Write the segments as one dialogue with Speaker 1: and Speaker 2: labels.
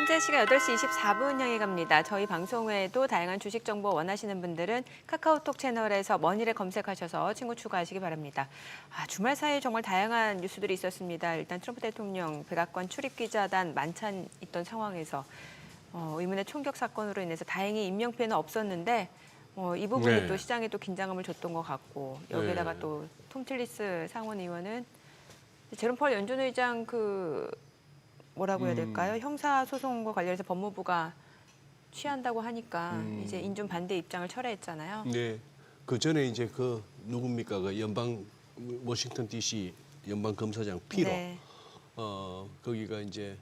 Speaker 1: 현재 시간 8시 24분 향해 갑니다. 저희 방송 외에도 다양한 주식 정보 원하시는 분들은 카카오톡 채널에서 머니를 검색하셔서 친구 추가하시기 바랍니다. 주말 사이에 정말 다양한 뉴스들이 있었습니다. 일단 트럼프 대통령 백악관 출입기자단 만찬 있던 상황에서 의문의 총격 사건으로 인해서 다행히 인명피해는 없었는데 이 부분이 또 시장에 또 긴장감을 줬던 것 같고 여기에다가 또 톰 틸리스 상원 의원은 제롬 펄 연준 의장 뭐라고 해야 될까요? 형사소송과 관련해서 법무부가 취한다고 하니까 이제 인준 반대 입장을 철회했잖아요.
Speaker 2: 네. 그 전에 이제 누굽니까? 워싱턴 DC 연방 검사장 피로.
Speaker 1: 네.
Speaker 2: 거기가 이제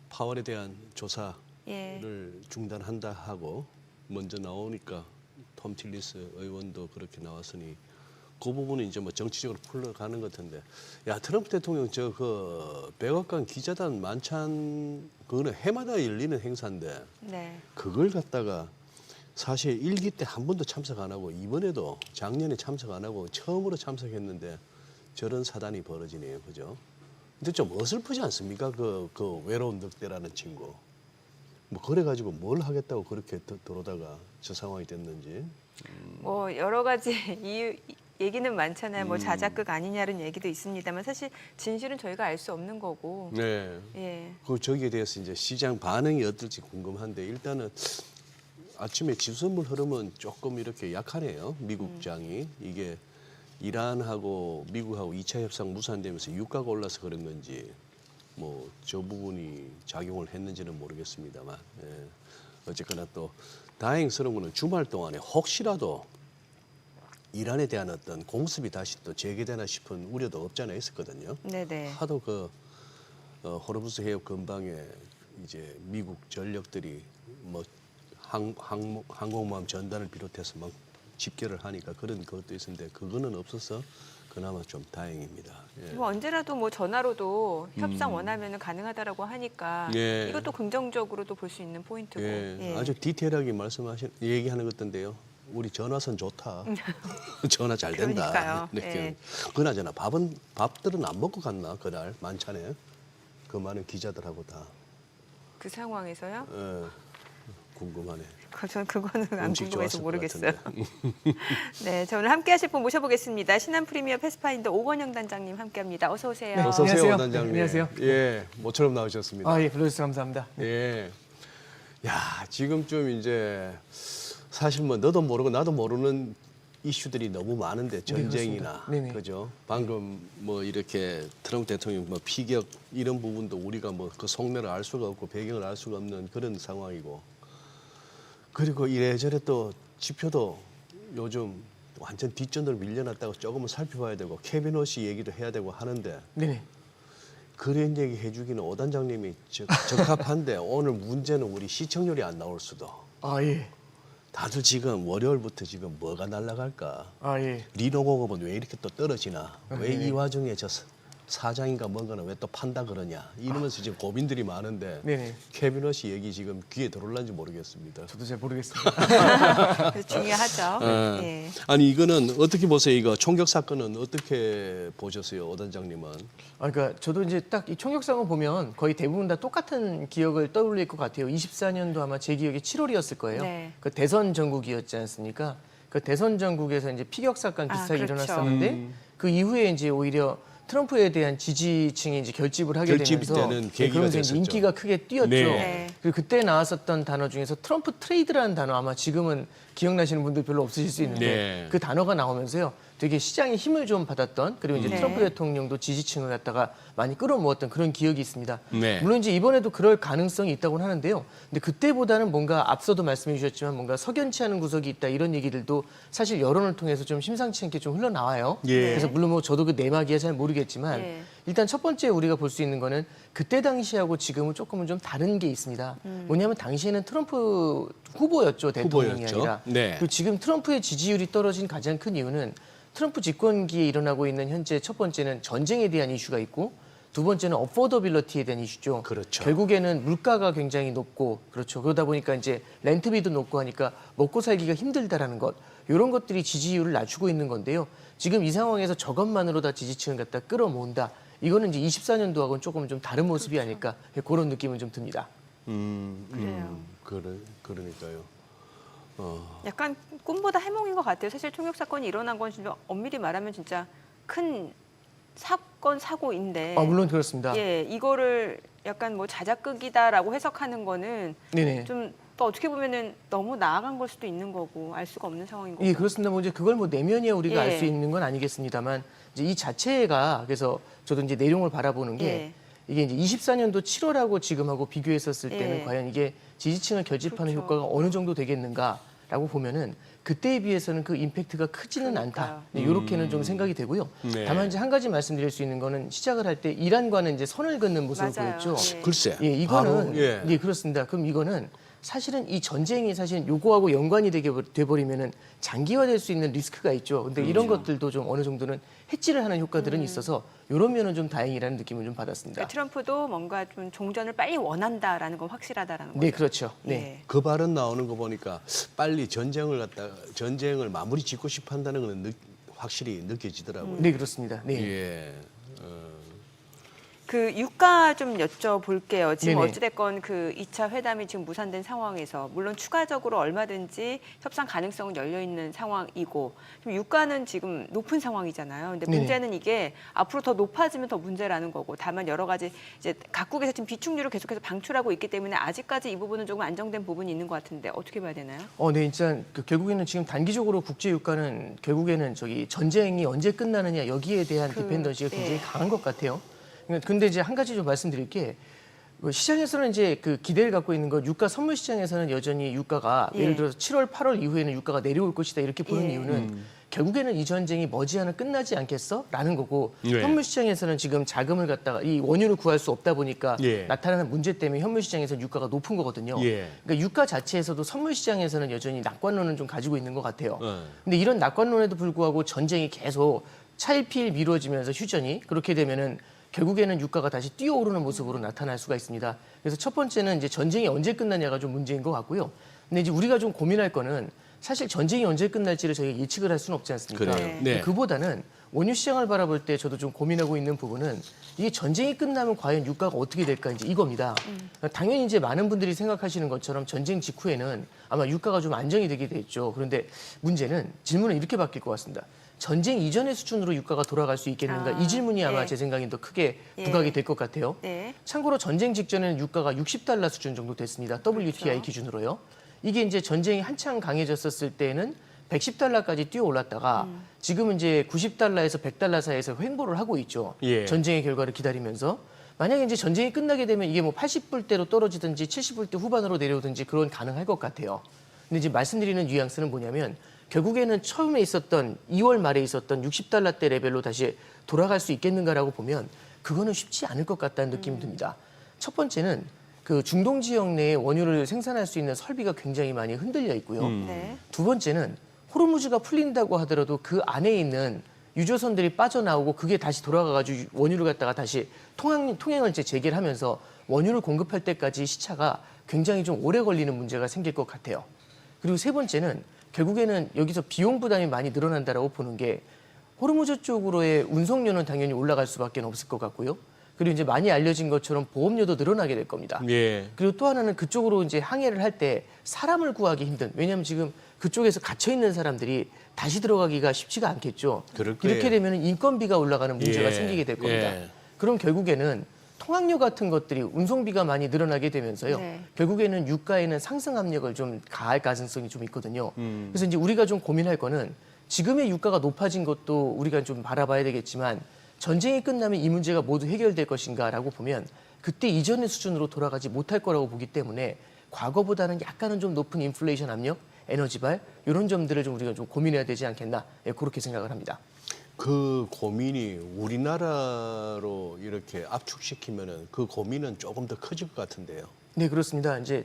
Speaker 2: 파월에 대한 조사를 중단한다 하고 먼저 나오니까 톰 틸리스 의원도 그렇게 나왔으니 그 부분은 이제 뭐 정치적으로 풀러가는 것 같은데, 야 트럼프 대통령 백악관 기자단 만찬 그거는 해마다 열리는 행사인데 그걸 갖다가 사실 1기 때 한 번도 참석 안 하고 이번에도 작년에 참석 안 하고 처음으로 참석했는데 저런 사단이 벌어지네요, 그죠? 근데 좀 어설프지 않습니까? 그 외로운 늑대라는 친구. 뭐 그래가지고 뭘 하겠다고 그렇게 들어오다가 저 상황이 됐는지.
Speaker 1: 뭐 여러 가지 이유. 얘기는 많잖아요. 뭐 자작극 아니냐는 얘기도 있습니다만 사실 진실은 저희가 알 수 없는 거고.
Speaker 2: 네. 저기에 대해서 이제 시장 반응이 어떨지 궁금한데 일단은 아침에 지수선물 흐름은 조금 이렇게 약하네요. 미국장이 이게 이란하고 미국하고 2차 협상 무산되면서 유가가 올라서 그런 건지 뭐 저 부분이 작용을 했는지는 모르겠습니다만 어쨌거나 또 다행스러운 거는 주말 동안에 혹시라도 이란에 대한 어떤 공습이 다시 또 재개되나 싶은 우려도 없지 않아 있었거든요.
Speaker 1: 네네.
Speaker 2: 하도 호르무즈 해협 근방에 이제 미국 전력들이 뭐 항공모함 전단을 비롯해서 막 집결을 하니까 그런 것도 있었는데 그거는 없어서 그나마 좀 다행입니다.
Speaker 1: 뭐 언제라도 뭐 전화로도 협상 원하면 가능하다라고 하니까 이것도 긍정적으로도 볼 수 있는 포인트고.
Speaker 2: 아주 디테일하게 얘기하는 것던데요. 우리 전화선 좋다. 전화 잘 된다.
Speaker 1: 그러니까요.
Speaker 2: 그나저나 밥들은 안 먹고 갔나 그날 만찬에 그 많은 기자들하고 다.
Speaker 1: 그 상황에서요?
Speaker 2: 궁금하네.
Speaker 1: 저는 그거는 안 궁금해서 모르겠어요. 네, 저는 함께하실 분 모셔보겠습니다. 신한 프리미어 패스파인더 오건영 단장님 함께합니다. 어서 오세요.
Speaker 2: 네, 어서 오세요,
Speaker 3: 안녕하세요.
Speaker 2: 단장님.
Speaker 3: 안녕하세요.
Speaker 2: 모처럼 나오셨습니다.
Speaker 3: 불러주셔서 감사합니다.
Speaker 2: 야, 지금쯤 이제 사실 뭐 너도 모르고 나도 모르는 이슈들이 너무 많은데 전쟁이나 그죠? 방금 뭐 이렇게 트럼프 대통령 뭐 피격 이런 부분도 우리가 뭐 그 속내를 알 수가 없고 배경을 알 수가 없는 그런 상황이고 그리고 이래저래 또 지표도 요즘 완전 뒷전으로 밀려났다고 조금은 살펴봐야 되고 케빈 호시 얘기도 해야 되고 하는데 그런 얘기 해주기는 오 단장님이 적합한데 오늘 문제는 우리 시청률이 안 나올 수도. 다들 지금 월요일부터 지금 뭐가 날아갈까? 리노공업은 왜 이렇게 또 떨어지나? 왜 이 와중에 저 사장인가 뭔가는 왜 또 판다 그러냐? 이러면서 지금 고민들이 많은데 케빈 호시 얘기 지금 귀에 들어올는지 모르겠습니다.
Speaker 3: 저도 잘 모르겠습니다.
Speaker 1: 중요하죠.
Speaker 2: 아니 이거는 어떻게 보세요? 이거 총격 사건은 어떻게 보셨어요, 오 단장님은?
Speaker 3: 그러니까 저도 이제 딱 이 총격 사건 보면 거의 대부분 다 똑같은 기억을 떠올릴 것 같아요. 24년도 아마 제 기억에 7월이었을 거예요. 그 대선 전국이었지 않습니까? 그 대선 전국에서 이제 피격 사건 비슷하게 일어났었는데 그 이후에 이제 오히려 트럼프에 대한 지지층이 이제 결집을 하게 되면서 그러면서 이제 인기가 크게 뛰었죠. 그리고 그때 나왔었던 단어 중에서 트럼프 트레이드라는 단어 아마 지금은 기억나시는 분들 별로 없으실 수 있는데 그 단어가 나오면서요. 되게 시장에 힘을 좀 받았던 그리고 이제 트럼프 대통령도 지지층을 갖다가 많이 끌어모았던 그런 기억이 있습니다. 물론 이제 이번에도 그럴 가능성이 있다고는 하는데요. 근데 그때보다는 뭔가 앞서도 말씀해 주셨지만 뭔가 석연치 않은 구석이 있다 이런 얘기들도 사실 여론을 통해서 좀 심상치 않게 좀 흘러나와요. 그래서 물론 뭐 저도 그 내막이야 잘 모르겠지만 일단 첫 번째 우리가 볼 수 있는 거는 그때 당시하고 지금은 조금은 좀 다른 게 있습니다. 뭐냐면 당시에는 트럼프 후보였죠. 대통령이 아니라. 그리고 지금 트럼프의 지지율이 떨어진 가장 큰 이유는 트럼프 집권기에 일어나고 있는 현재 첫 번째는 전쟁에 대한 이슈가 있고 두 번째는 어포더빌리티에 대한 이슈죠. 결국에는 물가가 굉장히 높고 그러다 보니까 이제 렌트비도 높고 하니까 먹고 살기가 힘들다라는 것. 이런 것들이 지지율을 낮추고 있는 건데요. 지금 이 상황에서 저것만으로 다 지지층을 갖다 끌어모은다. 이거는 이제 24년도하고는 조금 좀 다른 모습이 아닐까 그런 느낌은 좀 듭니다.
Speaker 1: 그래요.
Speaker 2: 그러니까요.
Speaker 1: 약간 꿈보다 해몽인 것 같아요. 사실 총격 사건이 일어난 건 진짜 엄밀히 말하면 진짜 큰 사고인데.
Speaker 3: 물론 그렇습니다.
Speaker 1: 예, 이거를 약간 뭐 자작극이다라고 해석하는 거는
Speaker 3: 네네.
Speaker 1: 좀 또 어떻게 보면은 너무 나아간 걸 수도 있는 거고 알 수가 없는 상황인 거고.
Speaker 3: 예, 그렇습니다. 뭐 이제 그걸 뭐 내면이야 우리가 알
Speaker 1: 예.
Speaker 3: 수 있는 건 아니겠습니다만 이제 이 자체가 그래서 저도 이제 내용을 바라보는 게
Speaker 1: 예.
Speaker 3: 이게 이제 24년도 7월하고 지금하고 비교했었을 때는
Speaker 1: 예.
Speaker 3: 과연 이게 지지층을 결집하는
Speaker 1: 그렇죠.
Speaker 3: 효과가 어느 정도 되겠는가라고 보면은 그때에 비해서는 그 임팩트가 크지는
Speaker 1: 그러니까요.
Speaker 3: 않다. 네, 이렇게는 좀 생각이 되고요.
Speaker 2: 네.
Speaker 3: 다만 이제 한 가지 말씀드릴 수 있는 거는 시작을 할 때 이란과는 이제 선을 긋는 모습을
Speaker 1: 맞아요.
Speaker 3: 보였죠.
Speaker 1: 예.
Speaker 2: 글쎄.
Speaker 3: 예, 이거는
Speaker 2: 바로, 예.
Speaker 3: 예, 그렇습니다. 그럼 이거는 사실은 이 전쟁이 사실 요거하고 연관이 돼버리면은 장기화될 수 있는 리스크가 있죠. 근데 이런 것들도 좀 어느 정도는 해지를 하는 효과들은 있어서 이런 면은 좀 다행이라는 느낌을 좀 받았습니다.
Speaker 1: 그러니까 트럼프도 뭔가 좀 종전을 빨리 원한다라는 건 확실하다라는 거죠.
Speaker 3: 네, 그렇죠. 네.
Speaker 1: 예.
Speaker 2: 그 발언 나오는 거 보니까 빨리 전쟁을 마무리 짓고 싶어 한다는 건 확실히 느껴지더라고요.
Speaker 3: 네, 그렇습니다. 네.
Speaker 2: 예.
Speaker 1: 그 유가 좀 여쭤볼게요. 지금
Speaker 3: 네네.
Speaker 1: 어찌됐건 그 2차 회담이 지금 무산된 상황에서 물론 추가적으로 얼마든지 협상 가능성은 열려 있는 상황이고 지금 유가는 지금 높은 상황이잖아요. 근데
Speaker 3: 네네.
Speaker 1: 문제는 이게 앞으로 더 높아지면 더 문제라는 거고 다만 여러 가지 이제 각국에서 지금 비축률을 계속해서 방출하고 있기 때문에 아직까지 이 부분은 조금 안정된 부분이 있는 것 같은데 어떻게 봐야 되나요?
Speaker 3: 네, 진짜 결국에는 지금 단기적으로 국제 유가는 결국에는 저기 전쟁이 언제 끝나느냐 여기에 대한 디펜던시가 굉장히
Speaker 1: 예.
Speaker 3: 강한 것 같아요. 근데 이제 한 가지 좀 말씀드릴 게 시장에서는 이제 그 기대를 갖고 있는 건 유가 선물 시장에서는 여전히 유가가
Speaker 1: 예.
Speaker 3: 예를 들어서 7월, 8월 이후에는 유가가 내려올 것이다 이렇게 보는
Speaker 1: 예.
Speaker 3: 이유는 결국에는 이 전쟁이 머지않아 끝나지 않겠어? 라는 거고
Speaker 2: 예.
Speaker 3: 현물 시장에서는 지금 자금을 갖다가 이 원유를 구할 수 없다 보니까
Speaker 2: 예.
Speaker 3: 나타나는 문제 때문에 현물 시장에서 유가가 높은 거거든요.
Speaker 2: 예.
Speaker 3: 그러니까 유가 자체에서도 선물 시장에서는 여전히 낙관론을 좀 가지고 있는 것 같아요.
Speaker 2: 네.
Speaker 3: 근데 이런 낙관론에도 불구하고 전쟁이 계속 차일피일 미뤄지면서 휴전이 그렇게 되면은 결국에는 유가가 다시 뛰어오르는 모습으로 나타날 수가 있습니다. 그래서 첫 번째는 이제 전쟁이 언제 끝나냐가 좀 문제인 것 같고요. 근데 이제 우리가 좀 고민할 거는 사실 전쟁이 언제 끝날지를 저희가 예측을 할 수는 없지 않습니까?
Speaker 2: 그래요. 네.
Speaker 3: 그보다는 원유 시장을 바라볼 때 저도 좀 고민하고 있는 부분은 이게 전쟁이 끝나면 과연 유가가 어떻게 될까 이제 이겁니다. 당연히 이제 많은 분들이 생각하시는 것처럼 전쟁 직후에는 아마 유가가 좀 안정이 되게 됐죠. 그런데 문제는 질문은 이렇게 바뀔 것 같습니다. 전쟁 이전의 수준으로 유가가 돌아갈 수 있겠는가? 이 질문이 아마
Speaker 1: 예.
Speaker 3: 제 생각엔 더 크게
Speaker 1: 예.
Speaker 3: 부각이 될 것 같아요.
Speaker 1: 네.
Speaker 3: 참고로 전쟁 직전에는 유가가 60달러 수준 정도 됐습니다. WTI
Speaker 1: 그렇죠.
Speaker 3: 기준으로요. 이게 이제 전쟁이 한창 강해졌었을 때는 110달러까지 뛰어 올랐다가 지금은 이제 90달러에서 100달러 사이에서 횡보를 하고 있죠.
Speaker 2: 예.
Speaker 3: 전쟁의 결과를 기다리면서 만약에 이제 전쟁이 끝나게 되면 이게 뭐 80불대로 떨어지든지 70불대 후반으로 내려오든지 그런 가능할 것 같아요. 근데 이제 말씀드리는 뉘앙스는 뭐냐면 결국에는 처음에 있었던 2월 말에 있었던 60달러대 레벨로 다시 돌아갈 수 있겠는가라고 보면 그거는 쉽지 않을 것 같다는 느낌이 듭니다. 첫 번째는 그 중동 지역 내에 원유를 생산할 수 있는 설비가 굉장히 많이 흔들려 있고요.
Speaker 1: 네.
Speaker 3: 두 번째는 호르무즈가 풀린다고 하더라도 그 안에 있는 유조선들이 빠져나오고 그게 다시 돌아가가지고 원유를 갖다가 다시 통행을 이제 재개를 하면서 원유를 공급할 때까지 시차가 굉장히 좀 오래 걸리는 문제가 생길 것 같아요. 그리고 세 번째는 결국에는 여기서 비용 부담이 많이 늘어난다라고 보는 게 호르무즈 쪽으로의 운송료는 당연히 올라갈 수밖에 없을 것 같고요. 그리고 이제 많이 알려진 것처럼 보험료도 늘어나게 될 겁니다.
Speaker 2: 예.
Speaker 3: 그리고 또 하나는 그쪽으로 이제 항해를 할 때 사람을 구하기 힘든. 왜냐하면 지금 그쪽에서 갇혀 있는 사람들이 다시 들어가기가 쉽지가 않겠죠.
Speaker 2: 그럴 거예요.
Speaker 3: 이렇게 되면 인건비가 올라가는 문제가
Speaker 2: 예.
Speaker 3: 생기게 될 겁니다.
Speaker 2: 예.
Speaker 3: 그럼 결국에는 통학료 같은 것들이 운송비가 많이 늘어나게 되면서요.
Speaker 1: 네.
Speaker 3: 결국에는 유가에는 상승 압력을 좀 가할 가능성이 좀 있거든요. 그래서 이제 우리가 좀 고민할 거는 지금의 유가가 높아진 것도 우리가 좀 바라봐야 되겠지만 전쟁이 끝나면 이 문제가 모두 해결될 것인가라고 보면 그때 이전의 수준으로 돌아가지 못할 거라고 보기 때문에 과거보다는 약간은 좀 높은 인플레이션 압력, 에너지발 이런 점들을 좀 우리가 좀 고민해야 되지 않겠나 그렇게 생각을 합니다.
Speaker 2: 그 고민이 우리나라로 이렇게 압축시키면은 그 고민은 조금 더 커질 것 같은데요.
Speaker 3: 네, 그렇습니다. 이제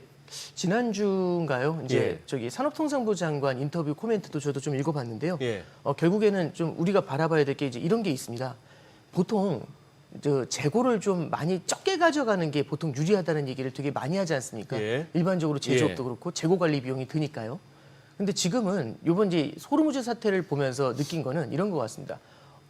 Speaker 3: 지난주인가요? 이제
Speaker 2: 예.
Speaker 3: 저기 산업통상부 장관 인터뷰 코멘트도 저도 좀 읽어봤는데요.
Speaker 2: 예.
Speaker 3: 결국에는 좀 우리가 바라봐야 될 게 이제 이런 게 있습니다. 보통 저 재고를 좀 많이 적게 가져가는 게 보통 유리하다는 얘기를 되게 많이 하지 않습니까?
Speaker 2: 예.
Speaker 3: 일반적으로 제조업도
Speaker 2: 예.
Speaker 3: 그렇고 재고 관리 비용이 드니까요. 근데 지금은 이번 이제 호르무즈 사태를 보면서 느낀 거는 이런 것 같습니다.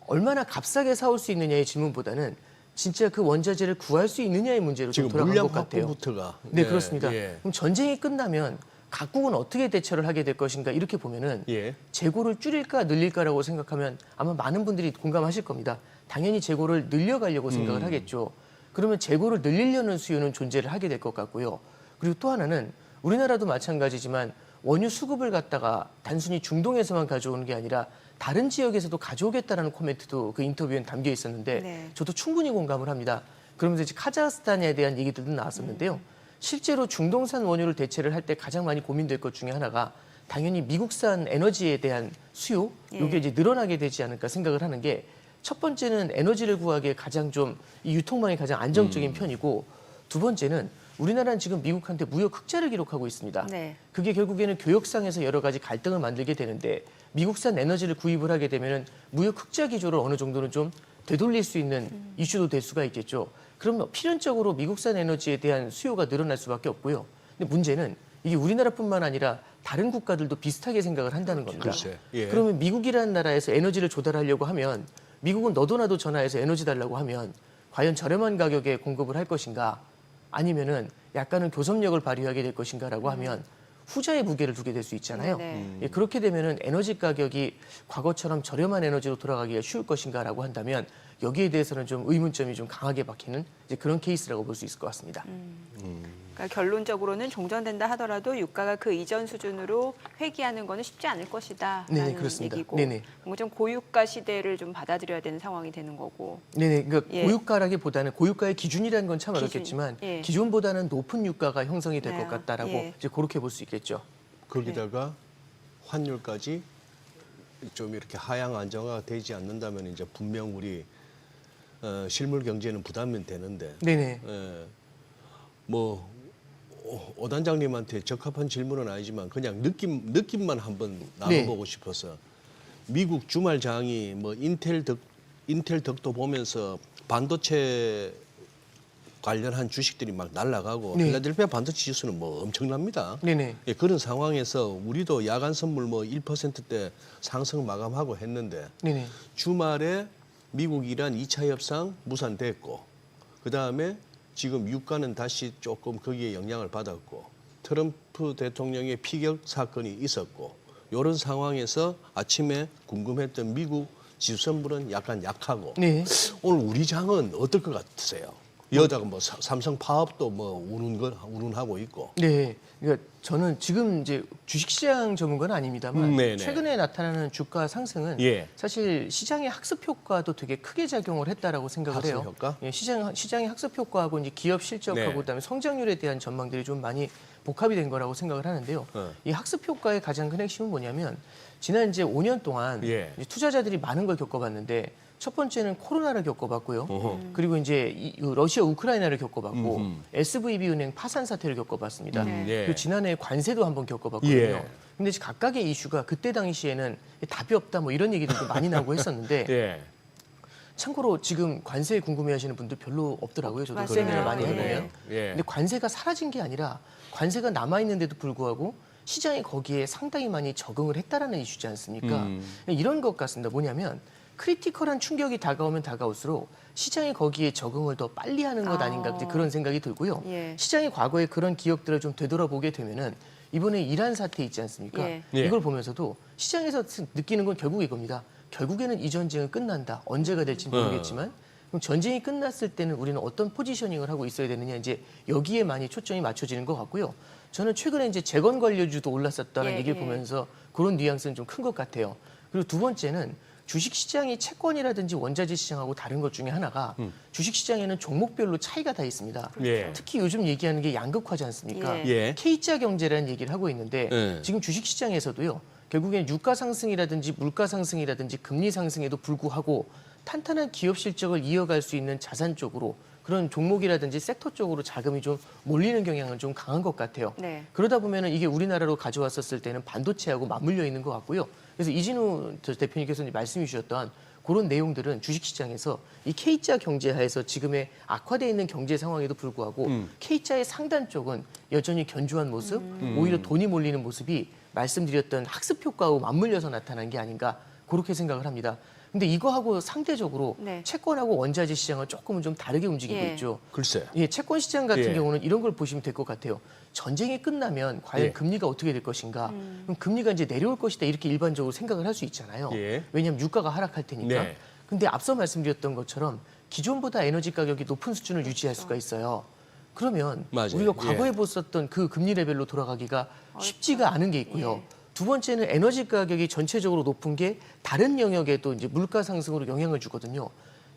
Speaker 3: 얼마나 값싸게 사올 수 있느냐의 질문보다는 진짜 그 원자재를 구할 수 있느냐의 문제로 좀
Speaker 2: 지금
Speaker 3: 돌아간
Speaker 2: 물량
Speaker 3: 것 같아요.
Speaker 2: 확보부터가
Speaker 3: 네, 그렇습니다.
Speaker 2: 예.
Speaker 3: 그럼 전쟁이 끝나면 각국은 어떻게 대처를 하게 될 것인가 이렇게 보면은
Speaker 2: 예.
Speaker 3: 재고를 줄일까 늘릴까라고 생각하면 아마 많은 분들이 공감하실 겁니다. 당연히 재고를 늘려가려고 생각을 하겠죠. 그러면 재고를 늘리려는 수요는 존재를 하게 될 것 같고요. 그리고 또 하나는 우리나라도 마찬가지지만 원유 수급을 갖다가 단순히 중동에서만 가져오는 게 아니라 다른 지역에서도 가져오겠다라는 코멘트도 그 인터뷰에 담겨 있었는데
Speaker 1: 네.
Speaker 3: 저도 충분히 공감을 합니다. 그러면서 이제 카자흐스탄에 대한 얘기들도 나왔었는데요. 실제로 중동산 원유를 대체를 할 때 가장 많이 고민될 것 중에 하나가 당연히 미국산 에너지에 대한 수요, 이게 이제 늘어나게 되지 않을까 생각을 하는 게 첫 번째는 에너지를 구하기에 가장 좀 이 유통망이 가장 안정적인 편이고 두 번째는 우리나라는 지금 미국한테 무역 흑자를 기록하고 있습니다.
Speaker 1: 네.
Speaker 3: 그게 결국에는 교역상에서 여러 가지 갈등을 만들게 되는데 미국산 에너지를 구입을 하게 되면은 무역 흑자 기조를 어느 정도는 좀 되돌릴 수 있는 이슈도 될 수가 있겠죠. 그러면 필연적으로 미국산 에너지에 대한 수요가 늘어날 수밖에 없고요. 근데 문제는 이게 우리나라뿐만 아니라 다른 국가들도 비슷하게 생각을 한다는 겁니다.
Speaker 2: 글쎄, 예.
Speaker 3: 그러면 미국이라는 나라에서 에너지를 조달하려고 하면 미국은 너도 나도 전화해서 에너지 달라고 하면 과연 저렴한 가격에 공급을 할 것인가 아니면은 약간은 교섭력을 발휘하게 될 것인가라고 하면 후자의 무게를 두게 될 수 있잖아요. 예, 그렇게 되면은 에너지 가격이 과거처럼 저렴한 에너지로 돌아가기가 쉬울 것인가라고 한다면 여기에 대해서는 좀 의문점이 좀 강하게 박히는 이제 그런 케이스라고 볼 수 있을 것 같습니다.
Speaker 1: 그러니까 결론적으로는 종전된다 하더라도 유가가 그 이전 수준으로 회귀하는 거는 쉽지 않을 것이다라는
Speaker 3: 네네, 그렇습니다.
Speaker 1: 얘기고
Speaker 3: 네네.
Speaker 1: 뭔가 좀 고유가 시대를 좀 받아들여야 되는 상황이 되는 거고.
Speaker 3: 네네. 그러니까
Speaker 1: 예.
Speaker 3: 고유가라기보다는 고유가의 기준이라는 건 참
Speaker 1: 기준,
Speaker 3: 어렵겠지만
Speaker 1: 예.
Speaker 3: 기존보다는 높은 유가가 형성이 될 것
Speaker 1: 네,
Speaker 3: 같다라고
Speaker 1: 예.
Speaker 3: 이제 그렇게 볼 수 있겠죠.
Speaker 2: 거기다가 환율까지 좀 이렇게 하향 안정화가 되지 않는다면 이제 분명 우리 실물 경제는 부담이 되는데
Speaker 3: 네네.
Speaker 2: 뭐 오 단장님한테 적합한 질문은 아니지만 그냥 느낌만 한번 나눠보고 싶어서 미국 주말장이 뭐 인텔 덕도 보면서 반도체 관련한 주식들이 막 날아가고
Speaker 3: 네.
Speaker 2: 필라델피아 반도체 지수는 뭐 엄청납니다.
Speaker 3: 네네.
Speaker 2: 예, 그런 상황에서 우리도 야간 선물 뭐 1%대 상승 마감하고 했는데
Speaker 3: 네네.
Speaker 2: 주말에 미국 이란 2차 협상 무산됐고 그다음에 지금 유가는 다시 조금 거기에 영향을 받았고 트럼프 대통령의 피격 사건이 있었고 이런 상황에서 아침에 궁금했던 미국 지수 선물은 약간 약하고
Speaker 3: 네.
Speaker 2: 오늘 우리 장은 어떨 것 같으세요? 여다가 뭐 삼성 파업도 뭐 운운하고 있고.
Speaker 3: 네. 그러니까 저는 지금 이제 주식시장 전문가는 아닙니다만
Speaker 2: 네네.
Speaker 3: 최근에 나타나는 주가 상승은
Speaker 2: 예.
Speaker 3: 사실 시장의 학습 효과도 되게 크게 작용을 했다라고 생각을 해요.
Speaker 2: 학습 효과?
Speaker 3: 예, 시장의 학습 효과하고 이제 기업 실적하고
Speaker 2: 네.
Speaker 3: 그다음에 성장률에 대한 전망들이 좀 많이 복합이 된 거라고 생각을 하는데요. 이 학습 효과의 가장 큰 핵심은 뭐냐면 지난 이제 5년 동안
Speaker 2: 예.
Speaker 3: 이제 투자자들이 많은 걸 겪어봤는데 첫 번째는 코로나를 겪어봤고요. 그리고 이제 러시아 우크라이나를 겪어봤고 SVB 은행 파산 사태를 겪어봤습니다.
Speaker 2: 예.
Speaker 3: 그리고 지난해 관세도 한번 겪어봤거든요.
Speaker 2: 예.
Speaker 3: 근데 각각의 이슈가 그때 당시에는 답이 없다 뭐 이런 얘기들도 많이 나오고 했었는데
Speaker 2: 예.
Speaker 3: 참고로 지금 관세 궁금해하시는 분들 별로 없더라고요. 저도
Speaker 1: 맞아요.
Speaker 3: 세미나를 많이
Speaker 1: 네.
Speaker 3: 해보면.
Speaker 2: 예.
Speaker 3: 근데 관세가 사라진 게 아니라 관세가 남아 있는데도 불구하고 시장이 거기에 상당히 많이 적응을 했다라는 이슈지 않습니까? 이런 것 같습니다. 뭐냐면 크리티컬한 충격이 다가오면 다가올수록 시장이 거기에 적응을 더 빨리 하는 것 아닌가 이제 그런 생각이 들고요.
Speaker 1: 예.
Speaker 3: 시장이 과거에 그런 기억들을 좀 되돌아보게 되면은 이번에 이란 사태 있지 않습니까?
Speaker 1: 예.
Speaker 2: 예.
Speaker 3: 이걸 보면서도 시장에서 느끼는 건 결국 이겁니다. 결국에는 이 전쟁은 끝난다. 언제가 될지 모르겠지만 그럼 전쟁이 끝났을 때는 우리는 어떤 포지셔닝을 하고 있어야 되느냐 이제 여기에 많이 초점이 맞춰지는 것 같고요. 저는 최근에 이제 재건 관료주도 올랐었다는
Speaker 1: 예,
Speaker 3: 얘기를
Speaker 1: 예.
Speaker 3: 보면서 그런 뉘앙스는 좀 큰 것 같아요. 그리고 두 번째는 주식시장이 채권이라든지 원자재 시장하고 다른 것 중에 하나가 주식시장에는 종목별로 차이가 다 있습니다.
Speaker 2: 예.
Speaker 3: 특히 요즘 얘기하는 게 양극화지 않습니까?
Speaker 1: 예.
Speaker 2: 예.
Speaker 3: K자 경제라는 얘기를 하고 있는데
Speaker 2: 예.
Speaker 3: 지금 주식시장에서도요. 결국엔 유가 상승이라든지 물가 상승이라든지 금리 상승에도 불구하고 탄탄한 기업 실적을 이어갈 수 있는 자산 쪽으로 그런 종목이라든지 섹터 쪽으로 자금이 좀 몰리는 경향은 좀 강한 것 같아요.
Speaker 1: 네.
Speaker 3: 그러다 보면은 이게 우리나라로 가져왔었을 때는 반도체하고 맞물려 있는 것 같고요. 그래서 이진우 대표님께서 말씀해 주셨던 그런 내용들은 주식시장에서 이 K자 경제하에서 지금의 악화되어 있는 경제 상황에도 불구하고 K자의 상단 쪽은 여전히 견조한 모습, 오히려 돈이 몰리는 모습이 말씀드렸던 학습 효과하고 맞물려서 나타난 게 아닌가 그렇게 생각을 합니다. 근데 이거하고 상대적으로
Speaker 1: 네.
Speaker 3: 채권하고 원자재 시장은 조금은 좀 다르게 움직이고
Speaker 1: 예.
Speaker 3: 있죠.
Speaker 2: 글쎄.
Speaker 3: 예, 채권 시장 같은
Speaker 2: 예.
Speaker 3: 경우는 이런 걸 보시면 될 것 같아요. 전쟁이 끝나면 과연
Speaker 2: 예.
Speaker 3: 금리가 어떻게 될 것인가? 그럼 금리가 이제 내려올 것이다 이렇게 일반적으로 생각을 할 수 있잖아요.
Speaker 2: 예.
Speaker 3: 왜냐하면 유가가 하락할 테니까.
Speaker 2: 네.
Speaker 3: 근데 앞서 말씀드렸던 것처럼 기존보다 에너지 가격이 높은 수준을 유지할 수가 있어요. 그러면
Speaker 2: 맞아요.
Speaker 3: 우리가 과거에
Speaker 2: 예.
Speaker 3: 봤었던 그 금리 레벨로 돌아가기가 쉽지가 않은 게 있고요.
Speaker 1: 예.
Speaker 3: 두 번째는 에너지 가격이 전체적으로 높은 게 다른 영역에도 이제 물가 상승으로 영향을 주거든요.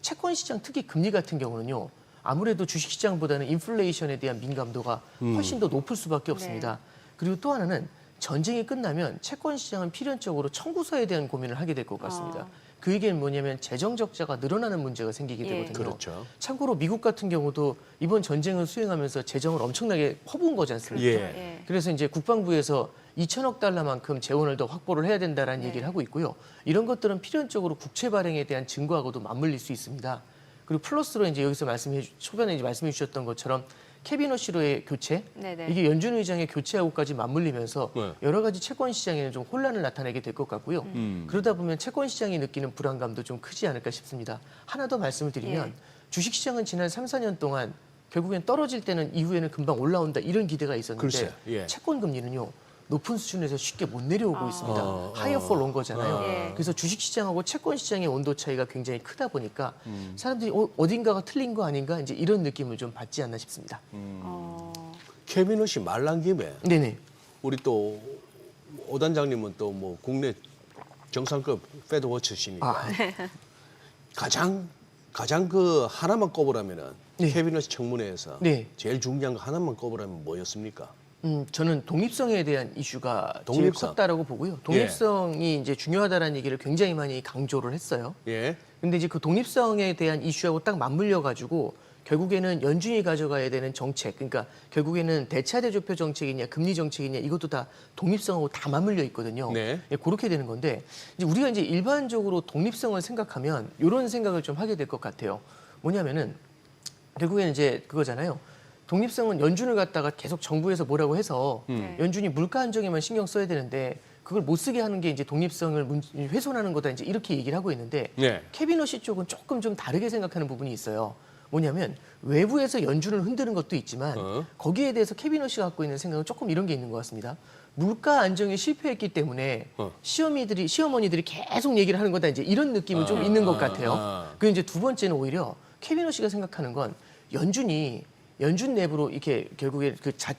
Speaker 3: 채권 시장 특히 금리 같은 경우는요. 아무래도 주식 시장보다는 인플레이션에 대한 민감도가 훨씬 더 높을 수밖에 없습니다. 그리고 또 하나는 전쟁이 끝나면 채권 시장은 필연적으로 청구서에 대한 고민을 하게 될 것 같습니다. 그 얘기는 뭐냐면 재정 적자가 늘어나는 문제가 생기게
Speaker 1: 예.
Speaker 3: 되거든요.
Speaker 2: 그렇죠.
Speaker 3: 참고로 미국 같은 경우도 이번 전쟁을 수행하면서 재정을 엄청나게 퍼부은 거지 않습니까?
Speaker 2: 예.
Speaker 1: 예.
Speaker 3: 그래서 이제 국방부에서 2천억 달러만큼 재원을 더 확보를 해야 된다라는
Speaker 1: 네.
Speaker 3: 얘기를 하고 있고요. 이런 것들은 필연적으로 국채 발행에 대한 증거하고도 맞물릴 수 있습니다. 그리고 플러스로 이제 여기서 초반에 이제 말씀해 주셨던 것처럼 케빈 허시로의 교체,
Speaker 1: 네네.
Speaker 3: 이게 연준 의장의 교체하고까지 맞물리면서
Speaker 2: 네.
Speaker 3: 여러 가지 채권 시장에는 좀 혼란을 나타내게 될 것 같고요. 그러다 보면 채권 시장이 느끼는 불안감도 좀 크지 않을까 싶습니다. 하나 더 말씀을 드리면
Speaker 1: 예.
Speaker 3: 주식 시장은 지난 3, 4년 동안 결국엔 떨어질 때는 이후에는 금방 올라온다 이런 기대가 있었는데
Speaker 2: 글쎄, 예.
Speaker 3: 채권 금리는요. 높은 수준에서 쉽게 못 내려오고 있습니다. 하이어 폴 론거잖아요.
Speaker 1: 예.
Speaker 3: 그래서 주식 시장하고 채권 시장의 온도 차이가 굉장히 크다 보니까 사람들이 어딘가가 틀린 거 아닌가 이제 이런 느낌을 좀 받지 않나 싶습니다.
Speaker 2: 케빈 씨 말 난 김에
Speaker 3: 네네.
Speaker 2: 우리 또 오 단장님은 또 뭐 국내 정상급 패드 워치시니까
Speaker 3: 아,
Speaker 2: 가장 그 하나만 꼽으라면은
Speaker 3: 네.
Speaker 2: 케빈 씨 청문회에서
Speaker 3: 네.
Speaker 2: 제일 중요한 거 하나만 꼽으라면 뭐였습니까?
Speaker 3: 저는 독립성에 대한 이슈가 제일
Speaker 2: 독립성.
Speaker 3: 컸다라고 보고요. 독립성이 이제 중요하다라는 얘기를 굉장히 많이 강조를 했어요.
Speaker 2: 예.
Speaker 3: 근데 이제 그 독립성에 대한 이슈하고 딱 맞물려 가지고 결국에는 연준이 가져가야 되는 정책, 그러니까 결국에는 대차대조표 정책이냐 금리 정책이냐 이것도 다 독립성하고 다 맞물려 있거든요.
Speaker 2: 네.
Speaker 3: 예, 그렇게 되는 건데 이제 우리가 이제 일반적으로 독립성을 생각하면 이런 생각을 좀 하게 될 것 같아요. 뭐냐면은 결국에는 이제 그거잖아요. 독립성은 연준을 갖다가 계속 정부에서 뭐라고 해서 연준이 물가 안정에만 신경 써야 되는데 그걸 못 쓰게 하는 게 이제 독립성을 훼손하는 거다 이제 이렇게 얘기를 하고 있는데
Speaker 2: 네.
Speaker 3: 케빈 허시 쪽은 조금 좀 다르게 생각하는 부분이 있어요. 뭐냐면 외부에서 연준을 흔드는 것도 있지만 거기에 대해서 케빈 허시가 갖고 있는 생각은 조금 이런 게 있는 것 같습니다. 물가 안정에 실패했기 때문에 시어머니들이 계속 얘기를 하는 거다 이제 이런 느낌은 좀 있는 것 같아요. 그리고 이제 두 번째는 오히려 케빈 허시가 생각하는 건 연준 내부로 이렇게 결국에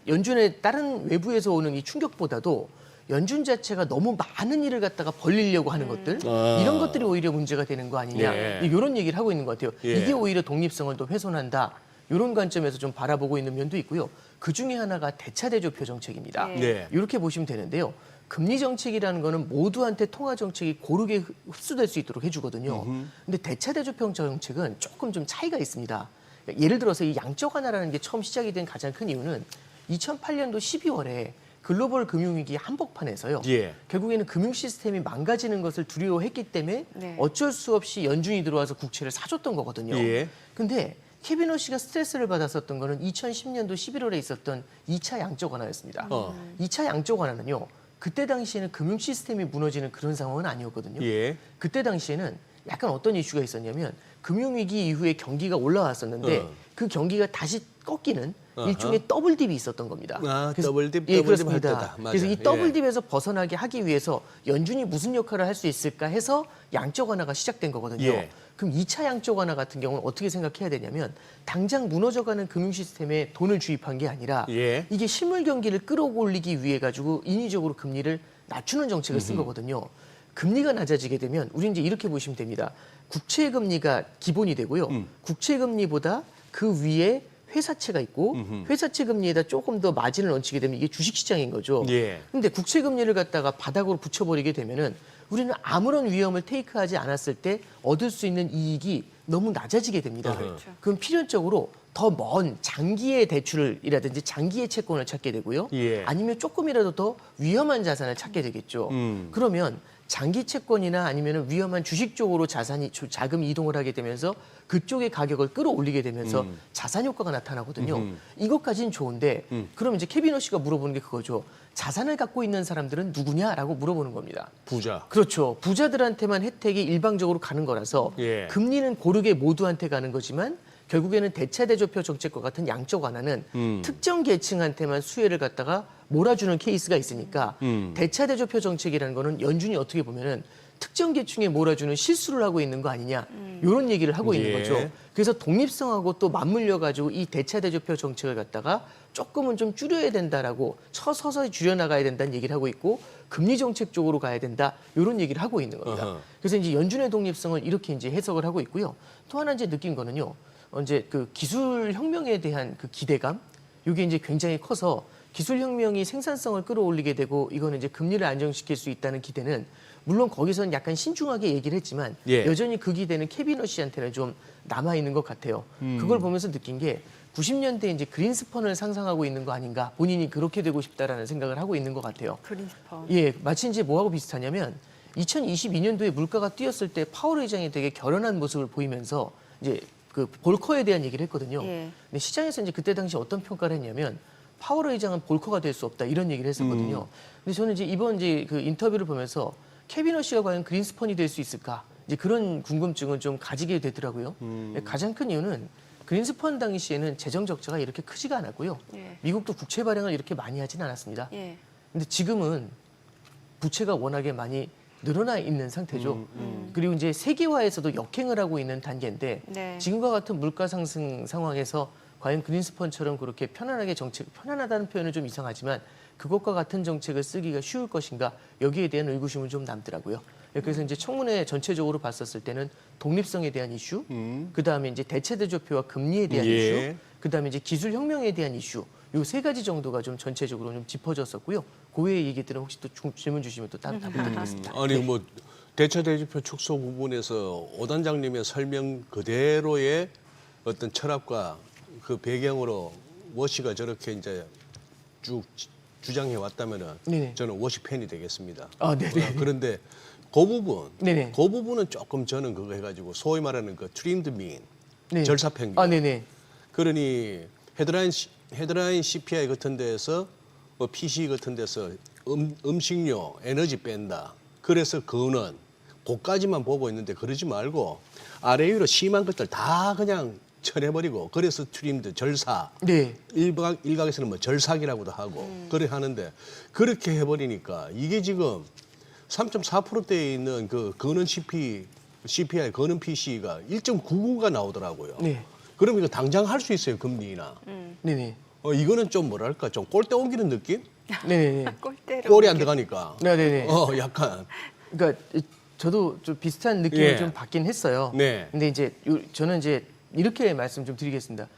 Speaker 3: 연준의 다른 외부에서 오는 이 충격보다도 연준 자체가 너무 많은 일을 갖다가 벌리려고 하는 것들 이런 것들이 오히려 문제가 되는 거 아니냐
Speaker 2: 예.
Speaker 3: 이런 얘기를 하고 있는 것 같아요.
Speaker 2: 예.
Speaker 3: 이게 오히려 독립성을 또 훼손한다. 이런 관점에서 좀 바라보고 있는 면도 있고요. 그 중에 하나가 대차대조표 정책입니다.
Speaker 1: 네.
Speaker 2: 네.
Speaker 3: 이렇게 보시면 되는데요. 금리 정책이라는 거는 모두한테 통화 정책이 고르게 흡수될 수 있도록 해주거든요. 근데 대차대조표 정책은 조금 좀 차이가 있습니다. 예를 들어서 이 양적 완화라는 게 처음 시작이 된 가장 큰 이유는 2008년도 12월에 글로벌 금융위기 한복판에서요.
Speaker 2: 예.
Speaker 3: 결국에는 금융 시스템이 망가지는 것을 두려워했기 때문에
Speaker 1: 네.
Speaker 3: 어쩔 수 없이 연준이 들어와서 국채를 사줬던 거거든요.
Speaker 2: 예.
Speaker 3: 근데 케빈 허시가 스트레스를 받았었던 거는 2010년도 11월에 있었던 2차 양적 완화였습니다. 2차 양적 완화는요. 그때 당시에는 금융 시스템이 무너지는 그런 상황은 아니었거든요.
Speaker 2: 예.
Speaker 3: 그때 당시에는 약간 어떤 이슈가 있었냐면 금융위기 이후에 경기가 올라왔었는데 그 경기가 다시 꺾이는 일종의 더블딥이 있었던 겁니다.
Speaker 2: 더블딥
Speaker 3: 예,
Speaker 2: 할
Speaker 3: 그렇습니다.
Speaker 2: 때다. 맞아.
Speaker 3: 그래서 이
Speaker 2: 예.
Speaker 3: 더블딥에서 벗어나게 하기 위해서 연준이 무슨 역할을 할 수 있을까 해서 양적 완화가 시작된 거거든요.
Speaker 2: 예.
Speaker 3: 그럼 2차 양적 완화 같은 경우는 어떻게 생각해야 되냐면 당장 무너져가는 금융 시스템에 돈을 주입한 게 아니라
Speaker 2: 예.
Speaker 3: 이게 실물 경기를 끌어올리기 위해 가지고 인위적으로 금리를 낮추는 정책을 쓴 거거든요. 금리가 낮아지게 되면 우리 이제 이렇게 보시면 됩니다. 국채 금리가 기본이 되고요. 국채 금리보다 그 위에 회사채가 있고 회사채 금리에다 조금 더 마진을 얹히게 되면 이게 주식시장인 거죠.
Speaker 2: 예.
Speaker 3: 근데 국채 금리를 갖다가 바닥으로 붙여버리게 되면은 우리는 아무런 위험을 테이크하지 않았을 때 얻을 수 있는 이익이 너무 낮아지게 됩니다.
Speaker 1: 그렇죠.
Speaker 3: 그럼 필연적으로 더 먼 장기의 대출이라든지 장기의 채권을 찾게 되고요.
Speaker 2: 예.
Speaker 3: 아니면 조금이라도 더 위험한 자산을 찾게 되겠죠. 그러면 장기 채권이나 아니면 위험한 주식 쪽으로 자금이 이동을 하게 되면서 그쪽의 가격을 끌어올리게 되면서 자산 효과가 나타나거든요. 이것까지는 좋은데 그럼 이제 케빈 허쉬가 물어보는 게 그거죠. 자산을 갖고 있는 사람들은 누구냐라고 물어보는 겁니다.
Speaker 2: 부자.
Speaker 3: 그렇죠. 부자들한테만 혜택이 일방적으로 가는 거라서
Speaker 2: 예.
Speaker 3: 금리는 고르게 모두한테 가는 거지만 결국에는 대차대조표 정책과 같은 양적 완화는 특정 계층한테만 수혜를 갖다가 몰아주는 케이스가 있으니까 대차대조표 정책이라는 거는 연준이 어떻게 보면은 특정 계층에 몰아주는 실수를 하고 있는 거 아니냐 이런 얘기를 하고 있는
Speaker 2: 예.
Speaker 3: 거죠. 그래서 독립성하고 또 맞물려 가지고 이 대차대조표 정책을 갖다가 조금은 좀 줄여야 된다라고 서서히 줄여나가야 된다는 얘기를 하고 있고 금리 정책 쪽으로 가야 된다 이런 얘기를 하고 있는 겁니다.
Speaker 2: 어허.
Speaker 3: 그래서 이제 연준의 독립성을 이렇게 이제 해석을 하고 있고요. 또 하나 이제 느낀 거는요. 이제 그 기술 혁명에 대한 그 기대감 이게 이제 굉장히 커서 기술 혁명이 생산성을 끌어올리게 되고 이거는 이제 금리를 안정시킬 수 있다는 기대는 물론 거기서는 약간 신중하게 얘기를 했지만
Speaker 2: 예.
Speaker 3: 여전히 그 기대는 케빈 허쉬한테는 좀 남아 있는 것 같아요. 그걸 보면서 느낀 게 90년대 이제 그린스펀을 상상하고 있는 거 아닌가 본인이 그렇게 되고 싶다라는 생각을 하고 있는 것 같아요.
Speaker 1: 그린스펀.
Speaker 3: 예, 마치 이제 뭐하고 비슷하냐면 2022년도에 물가가 뛰었을 때 파월 의장이 되게 결연한 모습을 보이면서 이제 그 볼커에 대한 얘기를 했거든요.
Speaker 1: 예.
Speaker 3: 근데 시장에서 이제 그때 당시 어떤 평가를 했냐면 파월 의장은 볼커가 될 수 없다 이런 얘기를 했었거든요. 근데 저는 이제 이번 이제 그 인터뷰를 보면서 케빈 허쉬가 과연 그린스펀이 될 수 있을까 이제 그런 궁금증은 좀 가지게 되더라고요. 가장 큰 이유는 그린스펀 당시에는 재정 적자가 이렇게 크지가 않았고요.
Speaker 1: 예.
Speaker 3: 미국도 국채 발행을 이렇게 많이 하진 않았습니다.
Speaker 1: 예.
Speaker 3: 근데 지금은 부채가 워낙에 많이 늘어나 있는 상태죠. 그리고 이제 세계화에서도 역행을 하고 있는 단계인데
Speaker 1: 네.
Speaker 3: 지금과 같은 물가 상승 상황에서 과연 그린스펀처럼 그렇게 편안하게 편안하다는 표현은 좀 이상하지만 그것과 같은 정책을 쓰기가 쉬울 것인가 여기에 대한 의구심은 좀 남더라고요. 그래서 이제 청문회 전체적으로 봤었을 때는 독립성에 대한 이슈, 그 다음에 이제 대체대조표와 금리에 대한
Speaker 2: 예.
Speaker 3: 이슈, 그 다음에 이제 기술 혁명에 대한 이슈, 요 세 가지 정도가 좀 전체적으로 좀 짚어졌었고요. 그 외의 얘기들은 혹시 또 질문 주시면 또 따로 답변드리겠습니다.
Speaker 2: 아니 뭐 대차대조표 축소 부분에서 오 단장님의 설명 그대로의 어떤 철학과 그 배경으로 워시가 저렇게 이제 쭉 주장해 왔다면은
Speaker 3: 네네.
Speaker 2: 저는 워시 팬이 되겠습니다.
Speaker 3: 아, 네네.
Speaker 2: 그런데 그 부분,
Speaker 3: 네네.
Speaker 2: 그 부분은 조금 저는 그거 해가지고 소위 말하는 그 트림드 민,
Speaker 3: 네.
Speaker 2: 절사평균.
Speaker 3: 아, 네네.
Speaker 2: 그러니 헤드라인 CPI 같은 데서 뭐 PC 같은 데서 음식료, 에너지 뺀다. 그래서 그거는 그까지만 보고 있는데 그러지 말고 아래 위로 심한 것들 다 그냥 쳐내버리고 그래서 트림드 절사.
Speaker 3: 네.
Speaker 2: 일각에서는 뭐 절삭이라고도 하고 그래 하는데 그렇게 해버리니까 이게 지금 3.4%대에 있는 그 거는 CPI 거는 PC가 1.99가 나오더라고요.
Speaker 3: 네.
Speaker 2: 그럼 이거 당장 할 수 있어요 금리나.
Speaker 3: 네네.
Speaker 2: 이거는 좀 뭐랄까 좀 꼴대 옮기는 느낌?
Speaker 3: 네네네.
Speaker 1: 꼴대로.
Speaker 2: 꼴이 안 들어가니까.
Speaker 3: 네네네.
Speaker 2: 약간.
Speaker 3: 그러니까 저도 좀 비슷한 느낌을
Speaker 2: 예.
Speaker 3: 좀 받긴 했어요.
Speaker 2: 네.
Speaker 3: 근데 이제 저는 이제 이렇게 말씀 좀 드리겠습니다.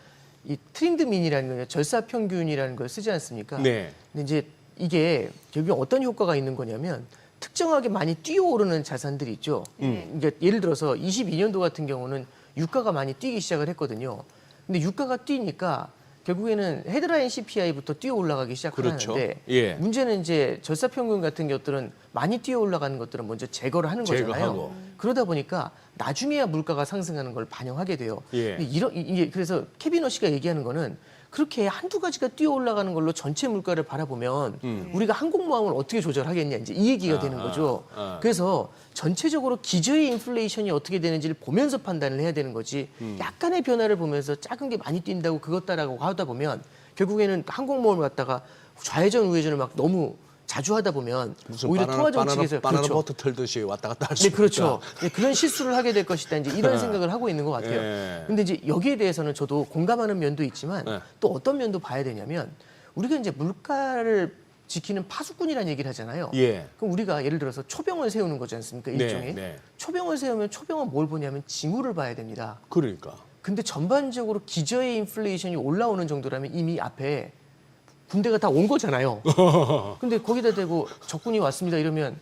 Speaker 3: 이 트렌드 민이라는 거예요. 절사 평균이라는 걸 쓰지 않습니까?
Speaker 2: 네.
Speaker 3: 근데 이제 이게 결국 어떤 효과가 있는 거냐면 특정하게 많이 뛰어오르는 자산들이 있죠. 그러니까 예를 들어서 22년도 같은 경우는 유가가 많이 뛰기 시작을 했거든요. 근데 유가가 뛰니까 결국에는 헤드라인 CPI부터 뛰어 올라가기 시작을
Speaker 2: 그렇죠.
Speaker 3: 하는데
Speaker 2: 예.
Speaker 3: 문제는 이제 절사 평균 같은 것들은 많이 뛰어 올라가는 것들은 먼저 제거를 하는 거잖아요.
Speaker 2: 제거하고.
Speaker 3: 그러다 보니까 나중에야 물가가 상승하는 걸 반영하게 돼요.
Speaker 2: 예.
Speaker 3: 근데 이게 그래서 케빈 허쉬가 얘기하는 거는 그렇게 한두 가지가 뛰어 올라가는 걸로 전체 물가를 바라보면 우리가 항공모함을 어떻게 조절하겠냐 이제 이 얘기가 되는 거죠. 그래서 전체적으로 기저의 인플레이션이 어떻게 되는지를 보면서 판단을 해야 되는 거지 약간의 변화를 보면서 작은 게 많이 뛴다고 그것 따라고 하다 보면 결국에는 항공모함을 갖다가 좌회전 우회전을 막 너무 자주 하다 보면
Speaker 2: 무슨
Speaker 3: 오히려 통화 정책에서
Speaker 2: 바나나
Speaker 3: 그렇죠.
Speaker 2: 버터 털듯이 왔다 갔다 할 수
Speaker 3: 네, 그렇죠.
Speaker 2: 있다.
Speaker 3: 네, 그런 실수를 하게 될 것이다. 이제 이런 생각을 하고 있는 것 같아요.
Speaker 2: 예.
Speaker 3: 근데 이제 여기에 대해서는 저도 공감하는 면도 있지만
Speaker 2: 예.
Speaker 3: 또 어떤 면도 봐야 되냐면 우리가 이제 물가를 지키는 파수꾼이라는 얘기를 하잖아요.
Speaker 2: 예.
Speaker 3: 그럼 우리가 예를 들어서 초병을 세우는 거지 않습니까?
Speaker 2: 네,
Speaker 3: 일종의.
Speaker 2: 네.
Speaker 3: 초병을 세우면 초병은 뭘 보냐면 징후를 봐야 됩니다.
Speaker 2: 그러니까.
Speaker 3: 근데 전반적으로 기저의 인플레이션이 올라오는 정도라면 이미 앞에 군대가 다 온 거잖아요. 근데 거기다 대고 적군이 왔습니다 이러면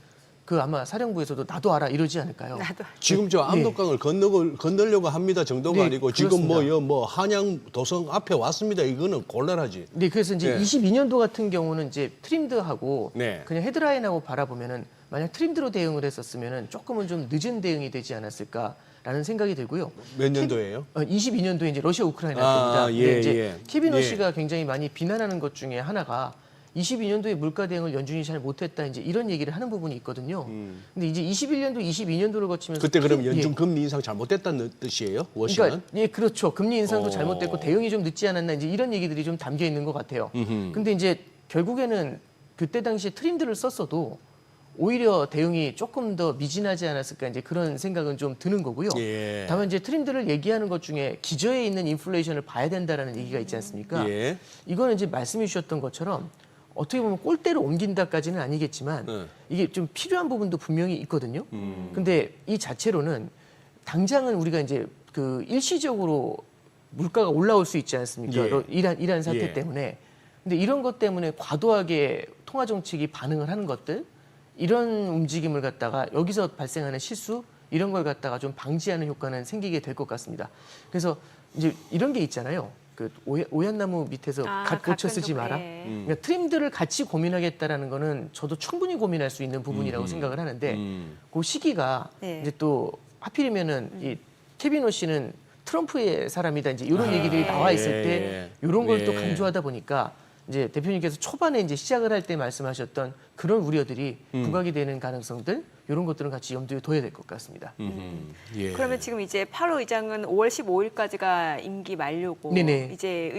Speaker 3: 그 아마 사령부에서도 나도 알아 이러지 않을까요?
Speaker 1: 나도.
Speaker 2: 지금 저 압록강을 건너려고 합니다 정도가
Speaker 3: 네,
Speaker 2: 아니고 지금
Speaker 3: 그렇습니다.
Speaker 2: 뭐 한양 도성 앞에 왔습니다. 이거는 곤란하지.
Speaker 3: 네, 그래서 이제
Speaker 2: 네.
Speaker 3: 22년도 같은 경우는 이제 트림드하고
Speaker 2: 네.
Speaker 3: 그냥 헤드라인하고 바라보면은 만약 트림드로 대응을 했었으면 조금은 좀 늦은 대응이 되지 않았을까라는 생각이 들고요.
Speaker 2: 몇 년도예요?
Speaker 3: 22년도에 이제 러시아 우크라이나
Speaker 2: 아,
Speaker 3: 때입니다.
Speaker 2: 예,
Speaker 3: 근데 이제
Speaker 2: 예.
Speaker 3: 케빈
Speaker 2: 예.
Speaker 3: 오씨가 굉장히 많이 비난하는 것 중에 하나가 22년도에 물가 대응을 연준이 잘 못했다 이제 이런 얘기를 하는 부분이 있거든요. 근데 이제 21년도, 22년도를 거치면서
Speaker 2: 그때 그럼
Speaker 3: 예.
Speaker 2: 연준 금리 인상 잘못됐다는 뜻이에요? 워싱은?
Speaker 3: 그러니까 예 그렇죠. 금리 인상도 잘못됐고 대응이 좀 늦지 않았나 이제 이런 얘기들이 좀 담겨 있는 것 같아요. 근데 이제 결국에는 그때 당시에 트림드를 썼어도 오히려 대응이 조금 더 미진하지 않았을까 이제 그런 생각은 좀 드는 거고요.
Speaker 2: 예.
Speaker 3: 다만 이제 트림드를 얘기하는 것 중에 기저에 있는 인플레이션을 봐야 된다라는 얘기가 있지 않습니까?
Speaker 2: 예.
Speaker 3: 이거는 이제 말씀해 주셨던 것처럼 어떻게 보면 꼴대로 옮긴다까지는 아니겠지만 이게 좀 필요한 부분도 분명히 있거든요. 근데 이 자체로는 당장은 우리가 이제 그 일시적으로 물가가 올라올 수 있지 않습니까?
Speaker 2: 예.
Speaker 3: 이란 사태
Speaker 2: 예.
Speaker 3: 때문에. 근데 이런 것 때문에 과도하게 통화 정책이 반응을 하는 것들 이런 움직임을 갖다가 여기서 발생하는 실수 이런 걸 갖다가 좀 방지하는 효과는 생기게 될 것 같습니다. 그래서 이제 이런 게 있잖아요. 그 오얏나무 밑에서 갓 고쳐 쓰지 마라. 그러니까 트림들을 같이 고민하겠다라는 거는 저도 충분히 고민할 수 있는 부분이라고 생각을 하는데 그 시기가 이제 또 하필이면은 이 케빈 오씨는 트럼프의 사람이다 이제 이런 얘기들이 나와 있을 때 이런 걸 또 강조하다 보니까 이제 대표님께서 초반에 이제 시작을 할 때 말씀하셨던 그런 우려들이 부각이 되는 가능성들 이런 것들은 같이 염두에 둬야 될 것 같습니다.
Speaker 2: 예.
Speaker 1: 그러면 지금 이제 8호 의장은 5월 15일까지가 임기 만료고
Speaker 3: 네네.
Speaker 1: 이제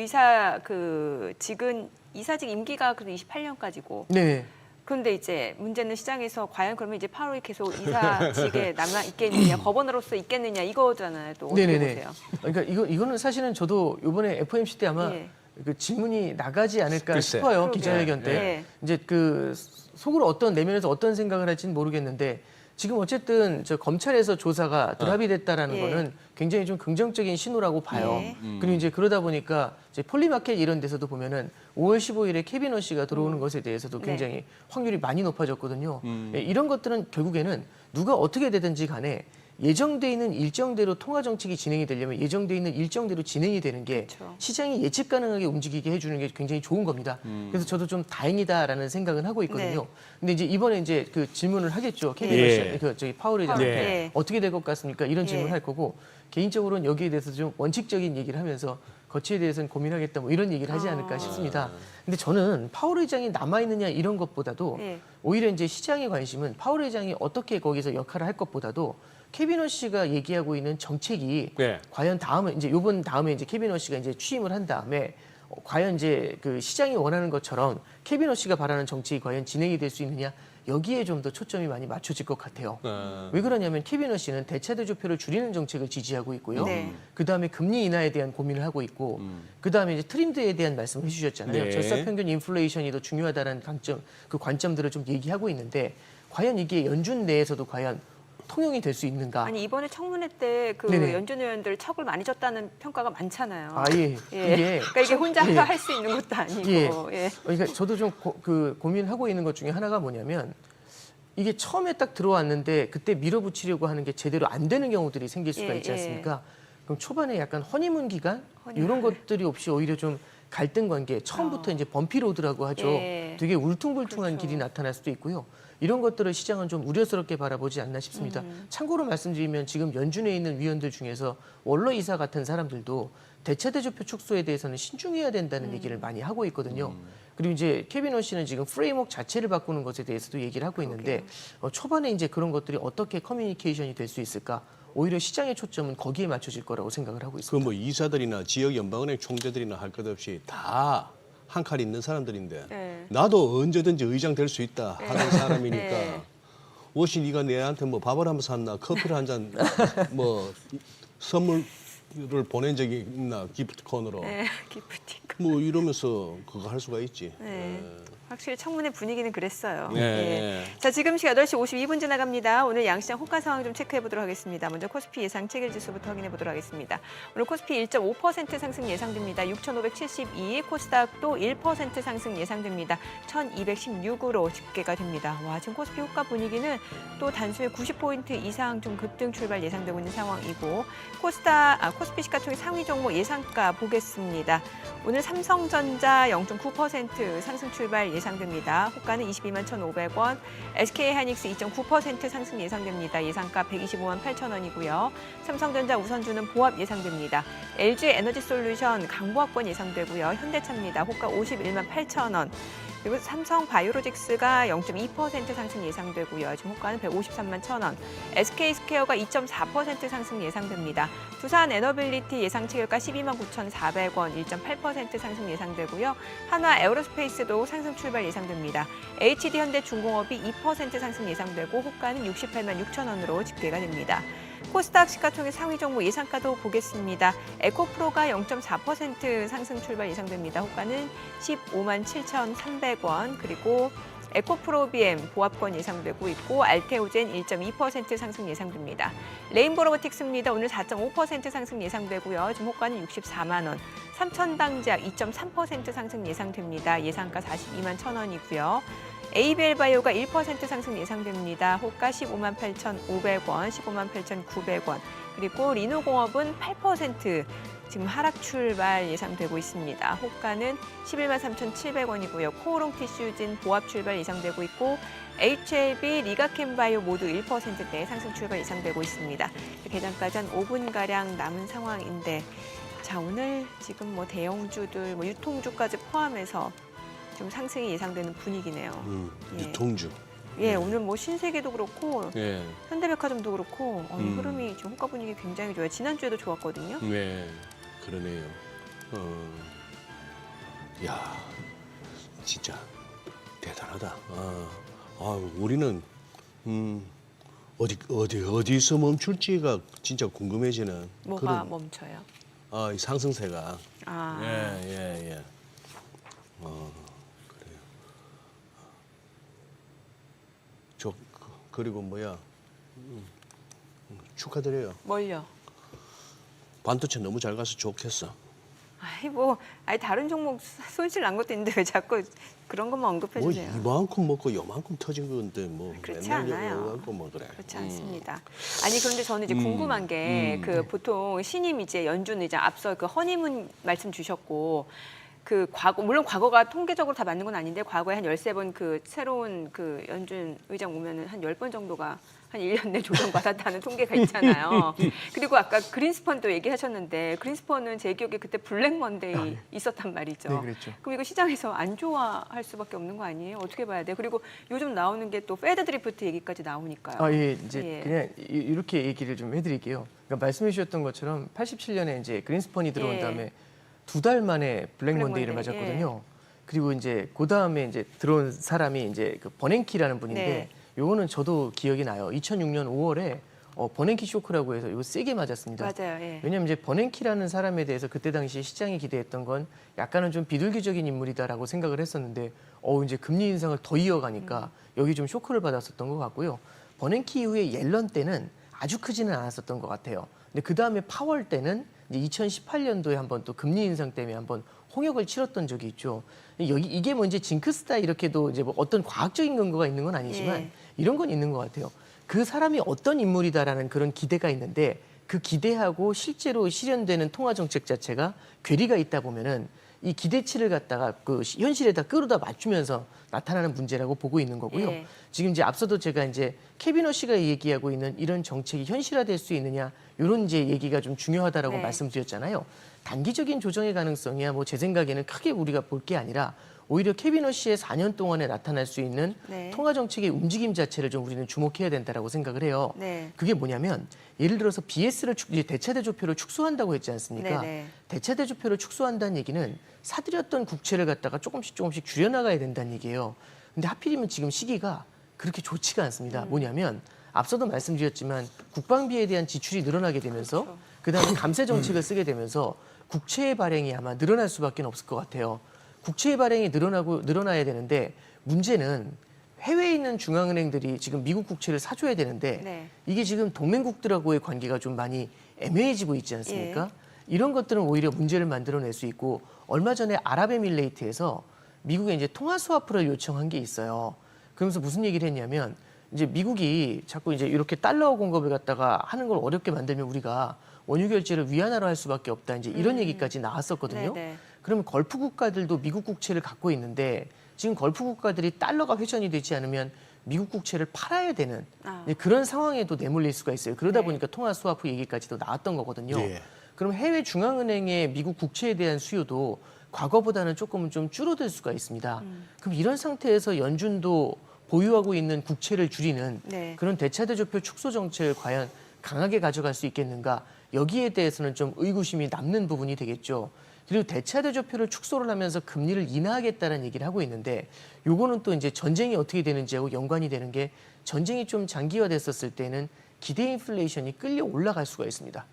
Speaker 1: 이사직 임기가 그래도 28년까지고.
Speaker 3: 네.
Speaker 1: 그런데 이제 문제는 시장에서 과연 그러면 이제 8호에 계속 이사직에 남아 있겠느냐, 거버너로서 있겠느냐 이거잖아요. 또 어떻게
Speaker 3: 네네네.
Speaker 1: 보세요?
Speaker 3: 그러니까 이거는 사실은 저도 이번에 FOMC 때 아마
Speaker 1: 예.
Speaker 3: 그 질문이 나가지 않을까
Speaker 2: 글쎄.
Speaker 3: 싶어요.
Speaker 1: 그러게요.
Speaker 3: 기자회견 때.
Speaker 1: 네.
Speaker 3: 이제 그 속으로 어떤 내면에서 어떤 생각을 할지는 모르겠는데 지금 어쨌든 저 검찰에서 조사가 드랍이 됐다라는
Speaker 1: 예.
Speaker 3: 거는 굉장히 좀 긍정적인 신호라고 봐요.
Speaker 1: 예.
Speaker 3: 그리고 이제 그러다 보니까 이제 폴리마켓 이런 데서도 보면은 5월 15일에 케빈 오씨가 들어오는 것에 대해서도 굉장히 확률이 많이 높아졌거든요. 예, 이런 것들은 결국에는 누가 어떻게 되든지 간에 예정돼 있는 일정대로 통화 정책이 진행이 되려면 예정돼 있는 일정대로 진행이 되는 게
Speaker 1: 그렇죠.
Speaker 3: 시장이 예측 가능하게 움직이게 해주는 게 굉장히 좋은 겁니다. 그래서 저도 좀 다행이다라는 생각은 하고 있거든요.
Speaker 1: 네.
Speaker 3: 근데 이제 이번에 이제 그 질문을 하겠죠. 케빈
Speaker 2: 예.
Speaker 3: 오씨, 저기 파월 의장한테
Speaker 1: 네.
Speaker 3: 어떻게 될 것 같습니까? 이런 질문을
Speaker 1: 예.
Speaker 3: 할 거고 개인적으로는 여기에 대해서 좀 원칙적인 얘기를 하면서 거치에 대해서는 고민하겠다 뭐 이런 얘기를 하지 않을까 싶습니다. 근데 저는 파월 의장이 남아 있느냐 이런 것보다도
Speaker 1: 예.
Speaker 3: 오히려 이제 시장의 관심은 파월 의장이 어떻게 거기서 역할을 할 것보다도 케빈 오씨가 얘기하고 있는 정책이
Speaker 2: 네.
Speaker 3: 과연 요번 다음에 이제 케빈 오씨가 이제 취임을 한 다음에 과연 이제 그 시장이 원하는 것처럼 케빈 오씨가 바라는 정책이 과연 진행이 될 수 있느냐 여기에 좀 더 초점이 많이 맞춰질 것 같아요. 왜 그러냐면 케빈 오씨는 대차대조표를 줄이는 정책을 지지하고 있고요.
Speaker 1: 네.
Speaker 3: 그다음에 금리 인하에 대한 고민을 하고 있고 그다음에 이제 트림드에 대한 말씀을 해주셨잖아요.
Speaker 2: 네.
Speaker 3: 절사평균 인플레이션이 더 중요하다는 관점들을 좀 얘기하고 있는데 과연 이게 연준 내에서도 과연 통용이 될 수 있는가?
Speaker 1: 아니 이번에 청문회 때 그
Speaker 3: 네네.
Speaker 1: 연준 의원들 척을 많이 졌다는 평가가 많잖아요.
Speaker 3: 예.
Speaker 1: 그러니까 이게 혼자
Speaker 3: 예.
Speaker 1: 할 수 있는 것도 아니고.
Speaker 3: 예.
Speaker 1: 예.
Speaker 3: 그러니까 저도 좀 고민하고 있는 것 중에 하나가 뭐냐면 이게 처음에 딱 들어왔는데 그때 밀어붙이려고 하는 게 제대로 안 되는 경우들이 생길 수가
Speaker 1: 예,
Speaker 3: 있지
Speaker 1: 예.
Speaker 3: 않습니까? 그럼 초반에 약간 허니문 기간
Speaker 1: 허니문.
Speaker 3: 이런 것들이 없이 오히려 좀 갈등 관계 처음부터 이제 범피로드라고 하죠.
Speaker 1: 예.
Speaker 3: 되게 울퉁불퉁한
Speaker 1: 그렇죠.
Speaker 3: 길이 나타날 수도 있고요. 이런 것들을 시장은 좀 우려스럽게 바라보지 않나 싶습니다. 참고로 말씀드리면 지금 연준에 있는 위원들 중에서 원로 이사 같은 사람들도 대차대조표 축소에 대해서는 신중해야 된다는 얘기를 많이 하고 있거든요. 그리고 이제 케빈 오씨는 지금 프레임워크 자체를 바꾸는 것에 대해서도 얘기를 하고 있는데 초반에 이제 그런 것들이 어떻게 커뮤니케이션이 될 수 있을까? 오히려 시장의 초점은 거기에 맞춰질 거라고 생각을 하고 있습니다.
Speaker 2: 그 뭐 이사들이나 지역 연방은행 총재들이나 할 것 없이 다 한 칼 있는 사람들인데
Speaker 1: 네.
Speaker 2: 나도 언제든지 의장 될 수 있다 하는 사람이니까
Speaker 1: 네.
Speaker 2: 옷이 네가 내한테 뭐 밥을 한번 샀나 커피를 한 잔 뭐 선물을 보낸 적이 있나 기프트콘으로
Speaker 1: 네. 기프티콘.
Speaker 2: 뭐 이러면서 그거 할 수가 있지.
Speaker 1: 네. 확실히 청문회 분위기는 그랬어요.
Speaker 2: 네.
Speaker 1: 예. 자, 지금 시각 8시 52분 지나갑니다. 오늘 양시장 호가 상황 좀 체크해 보도록 하겠습니다. 먼저 코스피 예상 체결지수부터 확인해 보도록 하겠습니다. 오늘 코스피 1.5% 상승 예상됩니다. 6,572. 코스닥도 1% 상승 예상됩니다. 1,216으로 집계가 됩니다. 와, 지금 코스피 호가 분위기는 또 단순히 90포인트 이상 좀 급등 출발 예상되고 있는 상황이고 코스피 시가총액 상위 종목 예상가 보겠습니다. 오늘 삼성전자 0.9% 상승 출발 예상됩니다. 호가는 22만 1,500원, SK하이닉스 2.9% 상승 예상됩니다. 예상가 125만 8천원이고요. 삼성전자 우선주는 보합 예상됩니다. LG에너지솔루션 강보합권 예상되고요. 현대차입니다. 호가 51만 8천원. 그리고 삼성바이오로직스가 0.2% 상승 예상되고요. 지금 호가는 153만 1,000원. SK스퀘어가 2.4% 상승 예상됩니다. 두산에너빌리티 예상 체결가 12만 9,400원, 1.8% 상승 예상되고요. 한화 에어로스페이스도 상승 출발 예상됩니다. HD현대중공업이 2% 상승 예상되고 호가는 68만 6천원으로 집계가 됩니다. 코스닥 시가총액 상위 종목 예상가도 보겠습니다. 에코프로가 0.4% 상승 출발 예상됩니다. 호가는 15만 7,300원, 그리고 에코프로비엠 보합권 예상되고 있고 알테오젠 1.2% 상승 예상됩니다. 레인보로보틱스입니다. 오늘 4.5% 상승 예상되고요. 지금 호가는 64만 원. 삼천당제약 2.3% 상승 예상됩니다. 예상가 42만 1,000원이고요. ABL바이오가 1% 상승 예상됩니다. 호가 15만 8,500원, 15만 8,900원. 그리고 리노공업은 8% 지금 하락 출발 예상되고 있습니다. 호가는 11만 3,700원이고요. 코오롱티슈진 보합 출발 예상되고 있고 HLB, 리가캠바이오 모두 1%대 상승 출발 예상되고 있습니다. 개장까지 한 5분가량 남은 상황인데 자, 오늘 지금 뭐 대형주들, 뭐 유통주까지 포함해서 좀 상승이 예상되는 분위기네요.
Speaker 2: 유통주.
Speaker 1: 예, 오늘 뭐 신세계도 그렇고
Speaker 2: 예.
Speaker 1: 현대백화점도 그렇고 흐름이 지금 호가 분위기 굉장히 좋아요. 지난주에도 좋았거든요.
Speaker 2: 네, 그러네요. 야, 진짜 대단하다. 우리는 어디서 멈출지가 진짜 궁금해지는.
Speaker 1: 뭐가 멈춰요?
Speaker 2: 이 상승세가.
Speaker 1: 아,
Speaker 2: 예. 그래요. 그리고 뭐야? 축하드려요.
Speaker 1: 뭘요?
Speaker 2: 반도체 너무 잘 가서 좋겠어.
Speaker 1: 아니 다른 종목 손실 난 것도 있는데 왜 자꾸 그런 것만 언급해
Speaker 2: 뭐
Speaker 1: 주세요?
Speaker 2: 이만큼 먹고 요만큼 터진 건데 뭐
Speaker 1: 그렇지
Speaker 2: 맨날
Speaker 1: 않아요.
Speaker 2: 요만큼 뭐 그래.
Speaker 1: 그렇지 않습니다. 아니 그런데 저는 이제 궁금한 게 보통 신임 이제 연준 이제 앞서 그 허니문 말씀 주셨고 그 과거 물론 과거가 통계적으로 다 맞는 건 아닌데 과거에 한 13번 그 새로운 그 연준 의장 오면은 한 10번 정도가 한 1년 내 조정받았다는 통계가 있잖아요. 그리고 아까 그린스펀도 얘기하셨는데 그린스펀은 제 기억에 그때 블랙 먼데이 있었단 말이죠.
Speaker 3: 네, 그랬죠.
Speaker 1: 그럼 이거 시장에서 안 좋아할 수밖에 없는 거 아니에요? 어떻게 봐야 돼요? 그리고 요즘 나오는 게 또 페드 드리프트 얘기까지 나오니까요.
Speaker 3: 이제 그냥 이렇게 얘기를 좀 해드릴게요. 그러니까 말씀해 주셨던 것처럼 87년에 이제 그린스펀이 들어온 다음에 2달 만에 블랙 먼데이를 맞았거든요. 그리고 이제 그 다음에 이제 들어온 사람이 이제 그 버냉키라는 분인데 요거는 저도 기억이 나요. 2006년 5월에 버냉키 쇼크라고 해서 이거 세게 맞았습니다.
Speaker 1: 맞아요. 예.
Speaker 3: 왜냐하면 이제 버냉키라는 사람에 대해서 그때 당시 시장이 기대했던 건 약간은 좀 비둘기적인 인물이다라고 생각을 했었는데 이제 금리 인상을 더 이어가니까 여기 좀 쇼크를 받았었던 것 같고요. 버냉키 이후에 옐런 때는 아주 크지는 않았었던 것 같아요. 근데 그 다음에 파월 때는 이제 2018년도에 한번 또 금리 인상 때문에 한번 홍역을 치렀던 적이 있죠. 이게 뭐 이제 징크스다 이렇게도 이제 뭐 어떤 과학적인 근거가 있는 건 아니지만 이런 건 있는 것 같아요. 그 사람이 어떤 인물이다라는 그런 기대가 있는데 그 기대하고 실제로 실현되는 통화 정책 자체가 괴리가 있다 보면은 이 기대치를 갖다가 그 현실에다 끌어다 맞추면서 나타나는 문제라고 보고 있는 거고요. 지금 이제 앞서도 제가 이제 캐비너 씨가 얘기하고 있는 이런 정책이 현실화될 수 있느냐 이런 이제 얘기가 좀 중요하다라고 말씀드렸잖아요. 단기적인 조정의 가능성이야 뭐 제 생각에는 크게 우리가 볼 게 아니라 오히려 캐비너 씨의 4년 동안에 나타날 수 있는 통화 정책의 움직임 자체를 좀 우리는 주목해야 된다라고 생각을 해요. 그게 뭐냐면 예를 들어서 BS를 대차대조표를 축소한다고 했지 않습니까? 대차대조표를 축소한다는 얘기는 사들였던 국채를 갖다가 조금씩 줄여나가야 된다는 얘기예요. 근데 하필이면 지금 시기가 그렇게 좋지가 않습니다. 뭐냐면 앞서도 말씀드렸지만 국방비에 대한 지출이 늘어나게 되면서 그다음에 감세 정책을 쓰게 되면서 국채의 발행이 아마 늘어날 수밖에 없을 것 같아요. 국채의 발행이 늘어나야 되는데 문제는 해외에 있는 중앙은행들이 지금 미국 국채를 사줘야 되는데 이게 지금 동맹국들하고의 관계가 좀 많이 애매해지고 있지 않습니까? 이런 것들은 오히려 문제를 만들어낼 수 있고 얼마 전에 아랍에밀레이트에서 미국에 이제 통화 스와프를 요청한 게 있어요. 그러면서 무슨 얘기를 했냐면 이제 미국이 자꾸 이제 이렇게 달러 공급을 갖다가 하는 걸 어렵게 만들면 우리가 원유 결제를 위안화로 할 수밖에 없다. 이제 이런 얘기까지 나왔었거든요. 그러면 걸프 국가들도 미국 국채를 갖고 있는데 지금 걸프 국가들이 달러가 회전이 되지 않으면 미국 국채를 팔아야 되는 그런 상황에도 내몰릴 수가 있어요. 그러다 보니까 통화 스와프 얘기까지도 나왔던 거거든요. 그럼 해외 중앙은행의 미국 국채에 대한 수요도 과거보다는 조금은 좀 줄어들 수가 있습니다. 그럼 이런 상태에서 연준도 보유하고 있는 국채를 줄이는 그런 대차대조표 축소 정책을 과연 강하게 가져갈 수 있겠는가? 여기에 대해서는 좀 의구심이 남는 부분이 되겠죠. 그리고 대차대조표를 축소를 하면서 금리를 인하하겠다는 얘기를 하고 있는데 요거는 또 이제 전쟁이 어떻게 되는지하고 연관이 되는 게 전쟁이 좀 장기화됐었을 때는 기대 인플레이션이 끌려 올라갈 수가 있습니다.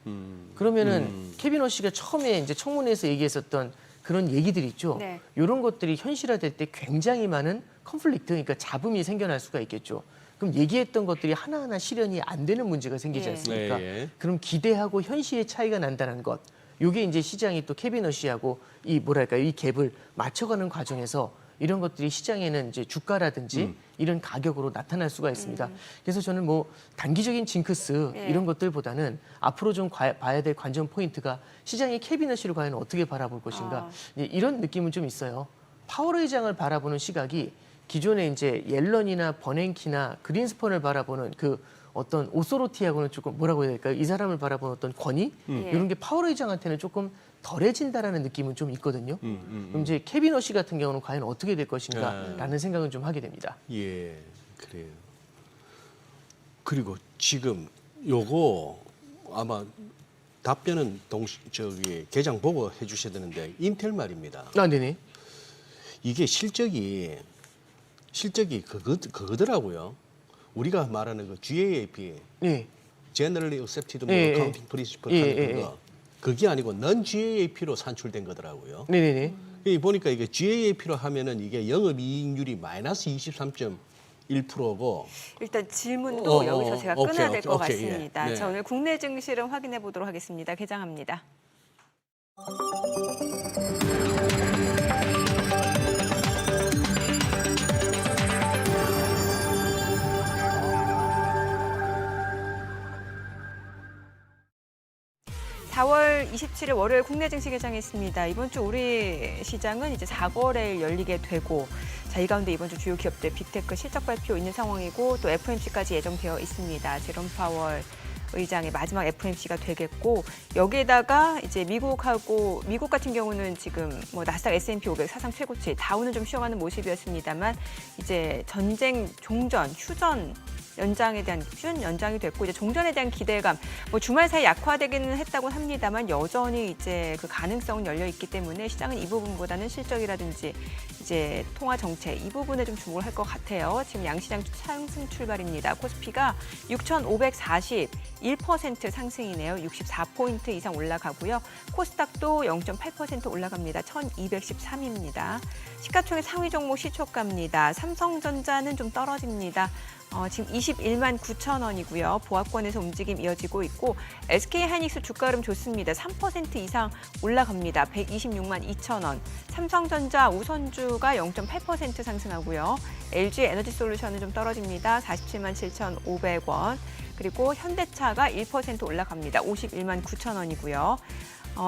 Speaker 3: 그러면은 케빈 워시가 처음에 이제 청문회에서 얘기했었던 그런 얘기들 있죠. 이런 것들이 현실화될 때 굉장히 많은 컨플릭트, 그러니까 잡음이 생겨날 수가 있겠죠. 그럼 얘기했던 것들이 하나하나 실현이 안 되는 문제가 생기지 않습니까? 그럼 기대하고 현실의 차이가 난다는 것. 이게 이제 시장이 또 케빈 워시하고 이 뭐랄까요, 이 갭을 맞춰가는 과정에서 이런 것들이 시장에는 이제 주가라든지 이런 가격으로 나타날 수가 있습니다. 그래서 저는 뭐 단기적인 징크스 이런 것들보다는 앞으로 좀 봐야 될 관전 포인트가 시장이 케빈 워시를 과연 어떻게 바라볼 것인가 이런 느낌은 좀 있어요. 파월 의장을 바라보는 시각이 기존에 이제 옐런이나 버냉키나 그린스펀을 바라보는 그 어떤 오소로티하고는 조금 뭐라고 해야 될까요? 이 사람을 바라보는 어떤 권위 이런 게 파월 의장한테는 조금 덜해진다라는 느낌은 좀 있거든요. 그럼 이제 케빈 워시 같은 경우는 과연 어떻게 될 것인가라는 생각은 좀 하게 됩니다.
Speaker 2: 예, 그래요. 그리고 지금 요거 아마 답변은 개장 보고 해주셔야 되는데 인텔 말입니다.
Speaker 3: 네네.
Speaker 2: 이게 실적이 그거더라고요. 우리가 말하는 그 GAAP, Generally Accepted Accounting Principle 하는 거, 그게 아니고 non-GAAP로 산출된 거더라고요.
Speaker 3: 네네네.
Speaker 2: 보니까 이게 GAAP로 하면은 이게 영업이익률이 마이너스 23.1%고.
Speaker 1: 일단 질문도 여기서 제가 끊어야 될 것 같습니다.
Speaker 2: 예.
Speaker 1: 자, 오늘 국내 증시를 확인해 보도록 하겠습니다. 개장합니다. (4월 27일) 월요일 국내 증시 개장했습니다. 이번 주 우리 시장은 이제 4거래일 열리게 되고, 자, 이 가운데 이번 주 주요 기업들 빅테크 실적 발표 있는 상황이고 또 FOMC까지 예정되어 있습니다. 제롬 파월 의장의 마지막 FOMC가 되겠고, 여기에다가 이제 미국 같은 경우는 지금 뭐 나스닥 S&P 500 사상 최고치, 다우는 좀 쉬어가는 모습이었습니다만 이제 전쟁 종전, 휴전 연장에 대한 연장이 됐고, 이제 종전에 대한 기대감, 뭐 주말 사이 약화되기는 했다고 합니다만 여전히 이제 그 가능성은 열려 있기 때문에 시장은 이 부분보다는 실적이라든지 이제 통화 정책 이 부분에 좀 주목을 할 것 같아요. 지금 양시장 상승 출발입니다. 코스피가 6,541% 상승이네요. 64포인트 이상 올라가고요. 코스닥도 0.8% 올라갑니다. 1,213입니다. 시가총액 상위 종목 시초가입니다. 삼성전자는 좀 떨어집니다. 지금 21만 9천 원이고요. 보합권에서 움직임 이어지고 있고, SK하이닉스 주가 흐름 좋습니다. 3% 이상 올라갑니다. 126만 2천 원. 삼성전자 우선주가 0.8% 상승하고요. LG 에너지솔루션은 좀 떨어집니다. 47만 7,500원. 그리고 현대차가 1% 올라갑니다. 51만 9천 원이고요.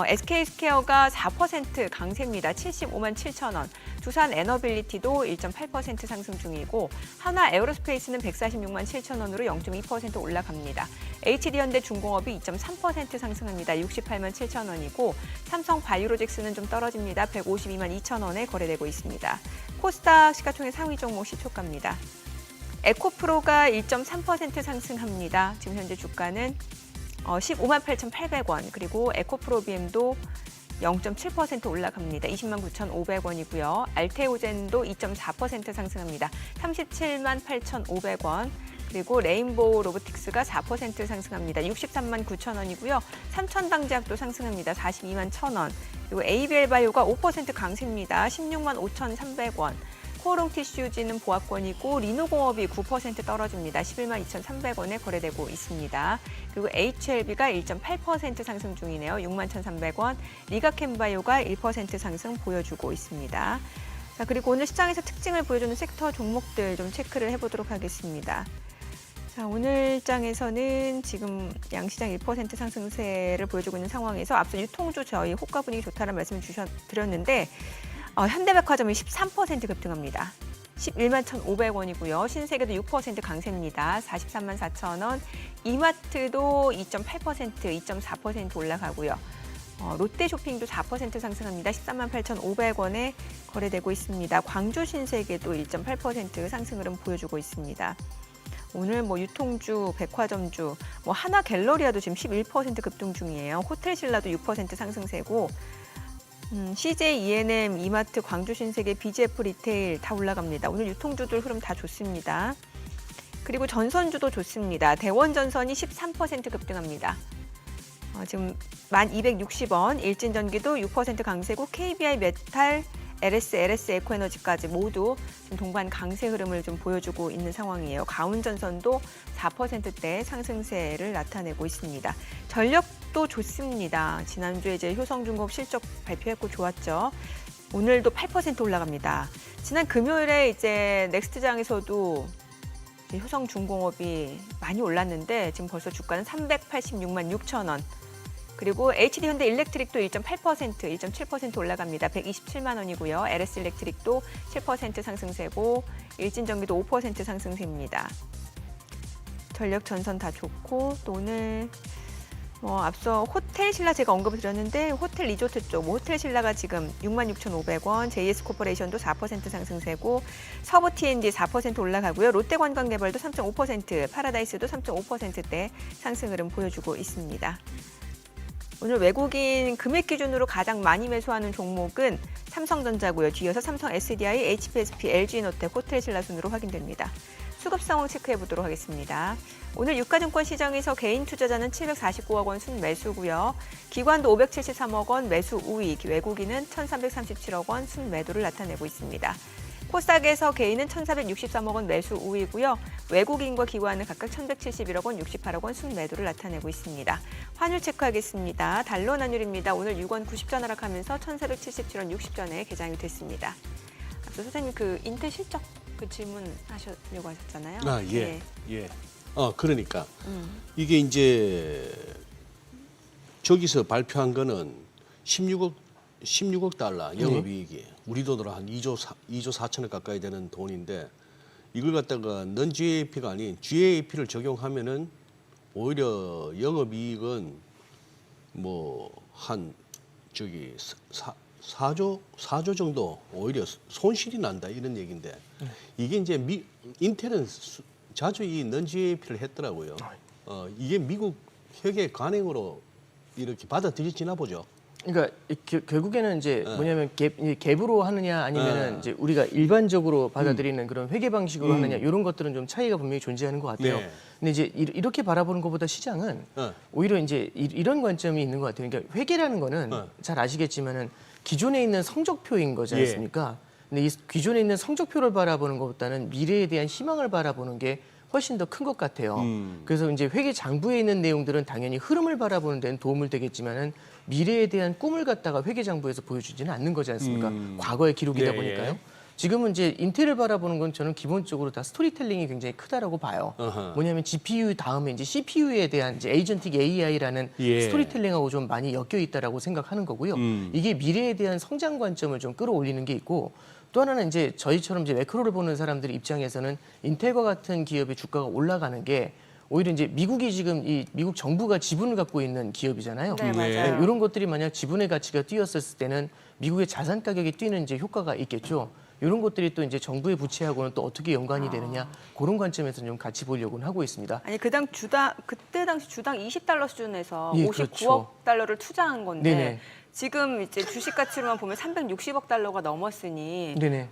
Speaker 1: SK스퀘어가 4% 강세입니다. 75만 7천 원. 두산 에너빌리티도 1.8% 상승 중이고, 하나 에어로스페이스는 146만 7천 원으로 0.2% 올라갑니다. HD현대 중공업이 2.3% 상승합니다. 68만 7천 원이고, 삼성 바이오로직스는 좀 떨어집니다. 152만 2천 원에 거래되고 있습니다. 코스닥 시가총액 상위 종목 시초가입니다. 에코프로가 1.3% 상승합니다. 지금 현재 주가는 15만 8,800원, 그리고 에코프로비엠도 0.7% 올라갑니다. 20만 9,500원이고요. 알테오젠도 2.4% 상승합니다. 37만 8,500원. 그리고 레인보우 로보틱스가 4% 상승합니다. 63만 9천 원이고요. 삼천당제약도 상승합니다. 42만 1,000원. 그리고 ABL바이오가 5% 강세입니다. 16만 5,300원. 코오롱 티슈지는 보합권이고, 리노공업이 9% 떨어집니다. 11만 2,300원에 거래되고 있습니다. 그리고 HLB가 1.8% 상승 중이네요. 6만 1,300원. 리가캠바이오가 1% 상승 보여주고 있습니다. 자, 그리고 오늘 시장에서 특징을 보여주는 섹터 종목들 좀 체크를 해보도록 하겠습니다. 자, 오늘 장에서는 지금 양시장 1% 상승세를 보여주고 있는 상황에서 앞서 유통주 저희 호가 분위기 좋다는 말씀을 드렸는데, 현대백화점이 13% 급등합니다. 11만 1,500원이고요. 신세계도 6% 강세입니다. 43만 4,000원. 이마트도 2.8%, 2.4% 올라가고요. 롯데쇼핑도 4% 상승합니다. 13만 8,500원에 거래되고 있습니다. 광주 신세계도 1.8% 상승 흐름 보여주고 있습니다. 오늘 유통주, 백화점주, 하나 갤러리아도 지금 11% 급등 중이에요. 호텔신라도 6% 상승세고, CJ ENM, 이마트, 광주 신세계, BGF 리테일 다 올라갑니다. 오늘 유통주들 흐름 다 좋습니다. 그리고 전선주도 좋습니다. 대원전선이 13% 급등합니다. 지금 1,260원, 일진전기도 6% 강세고 KBI 메탈, LS 에코에너지까지 모두 지금 동반 강세 흐름을 좀 보여주고 있는 상황이에요. 가운전선도 4%대 상승세를 나타내고 있습니다. 전력도 좋습니다. 지난주에 이제 효성중공업 실적 발표했고 좋았죠. 오늘도 8% 올라갑니다. 지난 금요일에 이제 넥스트장에서도 효성중공업이 많이 올랐는데 지금 벌써 주가는 386만 6천 원. 그리고 HD현대 일렉트릭도 1.8%, 1.7% 올라갑니다. 127만 원이고요. LS 일렉트릭도 7% 상승세고 일진전기도 5% 상승세입니다. 전력 전선 다 좋고 또 오늘 앞서 호텔신라 제가 언급을 드렸는데 호텔 리조트 쪽 호텔신라가 지금 66,500원, JS코퍼레이션도 4% 상승세고 서부 T&D 4% 올라가고요. 롯데관광개발도 3.5%, 파라다이스도 3.5%대 상승 흐름 보여주고 있습니다. 오늘 외국인 금액 기준으로 가장 많이 매수하는 종목은 삼성전자고요. 뒤이어서 삼성 SDI, HPSP, LG노텍, 호텔신라 순으로 확인됩니다. 수급 상황 체크해 보도록 하겠습니다. 오늘 유가증권 시장에서 개인 투자자는 749억 원 순매수고요. 기관도 573억 원 매수 우위, 외국인은 1,337억 원 순매도를 나타내고 있습니다. 코스닥에서 개인은 1,463억 원 매수 우위고요. 외국인과 기관은 각각 1,171억 원, 68억 원 순매도를 나타내고 있습니다. 환율 체크하겠습니다. 달러 환율입니다. 오늘 6원 90전 하락하면서 1,477원 60전에 개장이 됐습니다. 앞서 소장님 인텔 실적 질문하시려고 하셨잖아요.
Speaker 2: 예. 그러니까 이게 이제 저기서 발표한 거는 16억 달러 영업이익이 우리 돈으로 한 2조 4천억 가까이 되는 돈인데 이걸 갖다가 넌 GAP가 아닌 GAP를 적용하면은 오히려 영업이익은 한 4조 정도 오히려 손실이 난다 이런 얘기인데 이게 이제 인텔은 자주 이 넌 GAP를 했더라고요. 이게 미국 회계 관행으로 이렇게 받아들여지나 보죠.
Speaker 3: 그러니까 결국에는 이제 뭐냐면 갭으로 하느냐 아니면은 이제 우리가 일반적으로 받아들이는 그런 회계 방식으로 하느냐 이런 것들은 좀 차이가 분명히 존재하는 것 같아요.
Speaker 2: 네.
Speaker 3: 근데 이제 이렇게 바라보는 것보다 시장은 오히려 이제 이런 관점이 있는 것 같아요. 그러니까 회계라는 거는 잘 아시겠지만은 기존에 있는 성적표인 거지 않습니까? 근데 이 기존에 있는 성적표를 바라보는 것보다는 미래에 대한 희망을 바라보는 게 훨씬 더 큰 것 같아요. 그래서 이제 회계 장부에 있는 내용들은 당연히 흐름을 바라보는 데는 도움을 되겠지만은 미래에 대한 꿈을 갖다가 회계 장부에서 보여주지는 않는 거지 않습니까? 과거의 기록이다 보니까요. 지금은 이제 인텔을 바라보는 건 저는 기본적으로 다 스토리텔링이 굉장히 크다라고 봐요. 뭐냐면 GPU 다음에 이제 CPU에 대한 이제 에이전틱 AI라는 스토리텔링하고 좀 많이 엮여 있다라고 생각하는 거고요. 이게 미래에 대한 성장 관점을 좀 끌어올리는 게 있고 또 하나는 이제 저희처럼 이제 매크로를 보는 사람들 입장에서는 인텔과 같은 기업의 주가가 올라가는 게 오히려 이제 미국이 지금 이 미국 정부가 지분을 갖고 있는 기업이잖아요.
Speaker 1: 네, 맞아요.
Speaker 3: 이런 것들이 만약 지분의 가치가 뛰었을 때는 미국의 자산 가격이 뛰는 이제 효과가 있겠죠. 이런 것들이 또 이제 정부의 부채하고는 또 어떻게 연관이 되느냐 그런 관점에서 좀 같이 보려고는 하고 있습니다.
Speaker 1: 아니 그때 당시 주당 20달러 수준에서 59억
Speaker 3: 그렇죠.
Speaker 1: 달러를 투자한 건데
Speaker 3: 네네.
Speaker 1: 지금 이제 주식 가치로만 보면 360억 달러가 넘었으니
Speaker 3: 네네.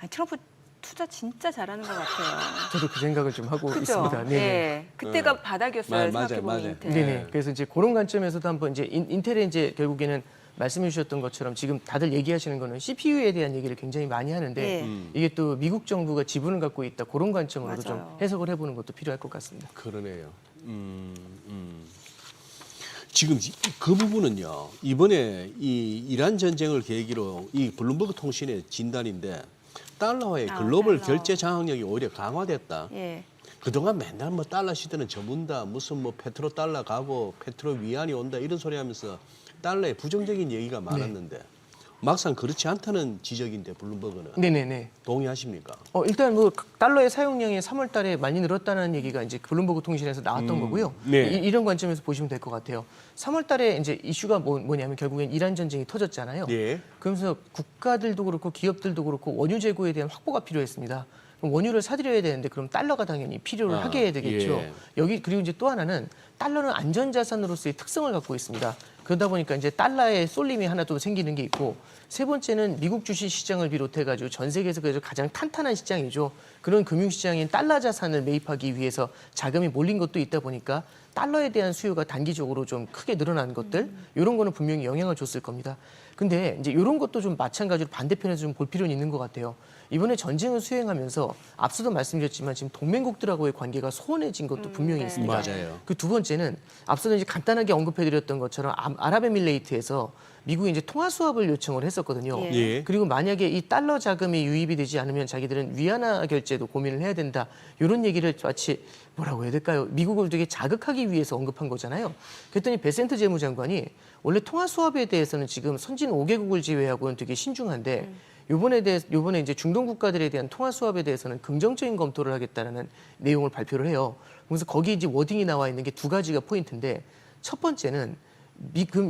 Speaker 1: 트럼프 투자 진짜 잘하는 것 같아요.
Speaker 3: 저도 그 생각을 좀 하고
Speaker 1: 그죠?
Speaker 3: 있습니다. 네네.
Speaker 1: 네. 그때가 바닥이었어요. 생각해보면
Speaker 2: 맞아요.
Speaker 1: 인텔.
Speaker 3: 네네. 그래서 이제 그런 관점에서도 한번 이제 인텔의 이제 결국에는 말씀해 주셨던 것처럼 지금 다들 얘기하시는 거는 CPU에 대한 얘기를 굉장히 많이 하는데 이게 또 미국 정부가 지분을 갖고 있다 그런 관점으로도 좀
Speaker 1: 맞아요.
Speaker 3: 해석을 해보는 것도 필요할 것 같습니다.
Speaker 2: 그러네요. 지금 그 부분은요. 이번에 이 이란 전쟁을 계기로 이 블룸버그 통신의 진단인데 달러의 글로벌
Speaker 1: 달러.
Speaker 2: 결제 장악력이 오히려 강화됐다.
Speaker 1: 예.
Speaker 2: 그동안 맨날 달러 시대는 저문다, 무슨 페트로 달러 가고 페트로 위안이 온다 이런 소리 하면서 달러에 부정적인 얘기가 많았는데 막상 그렇지 않다는 지적인데 블룸버그는
Speaker 3: 네네네.
Speaker 2: 동의하십니까?
Speaker 3: 일단 뭐 달러의 사용량이 3월달에 많이 늘었다는 얘기가 이제 블룸버그 통신에서 나왔던 거고요.
Speaker 2: 네.
Speaker 3: 이런 관점에서 보시면 될 것 같아요. 3월달에 이제 이슈가 뭐냐면 결국엔 이란 전쟁이 터졌잖아요.
Speaker 2: 예.
Speaker 3: 그러면서 국가들도 그렇고 기업들도 그렇고 원유 재고에 대한 확보가 필요했습니다. 그럼 원유를 사들여야 되는데 그럼 달러가 당연히 필요를 하게 해야 되겠죠.
Speaker 2: 예.
Speaker 3: 여기 그리고 이제 또 하나는 달러는 안전자산으로서의 특성을 갖고 있습니다. 그러다 보니까 이제 달러의 쏠림이 하나 또 생기는 게 있고 세 번째는 미국 주식 시장을 비롯해가지고 전 세계에서 그래서 가장 탄탄한 시장이죠. 그런 금융시장인 달러 자산을 매입하기 위해서 자금이 몰린 것도 있다 보니까 달러에 대한 수요가 단기적으로 좀 크게 늘어난 것들 이런 거는 분명히 영향을 줬을 겁니다. 근데 이제 이런 것도 좀 마찬가지로 반대편에서 좀 볼 필요는 있는 것 같아요. 이번에 전쟁을 수행하면서 앞서도 말씀드렸지만 지금 동맹국들하고의 관계가 소원해진 것도 분명히
Speaker 1: 네.
Speaker 3: 있습니다.
Speaker 2: 맞아요.
Speaker 3: 그 두 번째는 앞서도 이제 간단하게 언급해드렸던 것처럼 아랍에밀레이트에서 미국이 이제 통화 수합을 요청을 했었거든요.
Speaker 1: 예.
Speaker 2: 예.
Speaker 3: 그리고 만약에 이 달러 자금이 유입이 되지 않으면 자기들은 위안화 결제도 고민을 해야 된다. 이런 얘기를 마치 뭐라고 해야 될까요? 미국을 되게 자극하기 위해서 언급한 거잖아요. 그랬더니 베센트 재무장관이 원래 통화 수합에 대해서는 지금 선진 5개국을 제외하고는 되게 신중한데 요번에 이제 중동 국가들에 대한 통화 수합에 대해서는 긍정적인 검토를 하겠다라는 내용을 발표를 해요. 그래서 거기 이제 워딩이 나와 있는 게 두 가지가 포인트인데 첫 번째는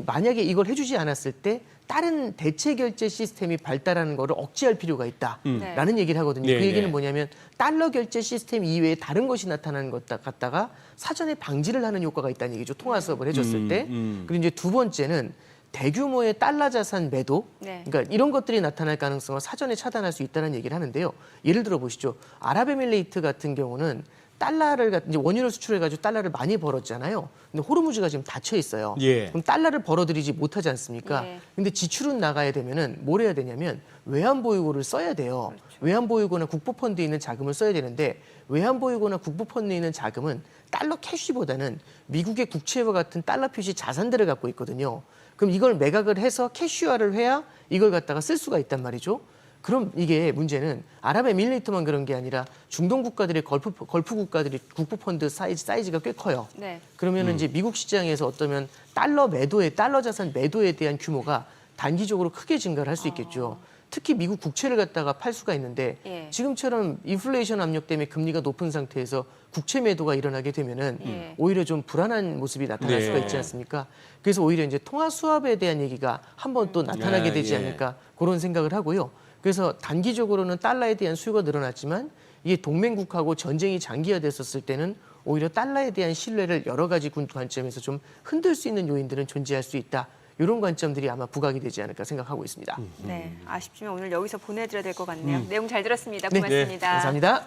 Speaker 3: 만약에 이걸 해주지 않았을 때 다른 대체 결제 시스템이 발달하는 거를 억제할 필요가 있다라는 얘기를 하거든요.
Speaker 2: 네,
Speaker 3: 그 얘기는
Speaker 2: 네.
Speaker 3: 뭐냐면 달러 결제 시스템 이외에 다른 것이 나타나는 것 갖다가 사전에 방지를 하는 효과가 있다는 얘기죠. 통화 수합을 해줬을 때. 그리고 이제 두 번째는 대규모의 달러 자산 매도,
Speaker 1: 네.
Speaker 3: 그러니까 이런 것들이 나타날 가능성을 사전에 차단할 수 있다는 얘기를 하는데요. 예를 들어 보시죠. 아랍에밀레이트 같은 경우는 달러를 이제 원유를 수출해가지고 달러를 많이 벌었잖아요. 근데 호르무즈가 지금 닫혀 있어요.
Speaker 2: 예.
Speaker 3: 그럼 달러를 벌어들이지 못하지 않습니까?
Speaker 1: 예.
Speaker 3: 근데 지출은 나가야 되면은 뭘 해야 되냐면 외환보유고를 써야 돼요. 외환보유고나 국부펀드에 있는 자금을 써야 되는데 외환보유고나 국부펀드에 있는 자금은 달러 캐시보다는 미국의 국채와 같은 달러 표시 자산들을 갖고 있거든요. 그럼 이걸 매각을 해서 캐시화를 해야 이걸 갖다가 쓸 수가 있단 말이죠. 그럼 이게 문제는 아랍에밀레이트만 그런 게 아니라 중동 국가들의 걸프 국가들이 국부펀드 사이즈가 꽤 커요.
Speaker 1: 네.
Speaker 3: 그러면 이제 미국 시장에서 어떠면 달러 자산 매도에 대한 규모가 단기적으로 크게 증가를 할 수 있겠죠. 특히 미국 국채를 갖다가 팔 수가 있는데
Speaker 1: 예.
Speaker 3: 지금처럼 인플레이션 압력 때문에 금리가 높은 상태에서 국채 매도가 일어나게 되면은 오히려 좀 불안한 모습이 나타날
Speaker 2: 네.
Speaker 3: 수가 있지 않습니까? 그래서 오히려 이제 통화 수합에 대한 얘기가 한번 또 나타나게 되지
Speaker 2: 예.
Speaker 3: 않을까 그런 생각을 하고요. 그래서 단기적으로는 달러에 대한 수요가 늘어났지만 이게 동맹국하고 전쟁이 장기화됐었을 때는 오히려 달러에 대한 신뢰를 여러 가지 관점에서 좀 흔들 수 있는 요인들은 존재할 수 있다. 이런 관점들이 아마 부각이 되지 않을까 생각하고 있습니다.
Speaker 1: 네. 아쉽지만 오늘 여기서 보내드려야 될 것 같네요. 내용 잘 들었습니다.
Speaker 3: 네.
Speaker 1: 고맙습니다.
Speaker 3: 감사합니다.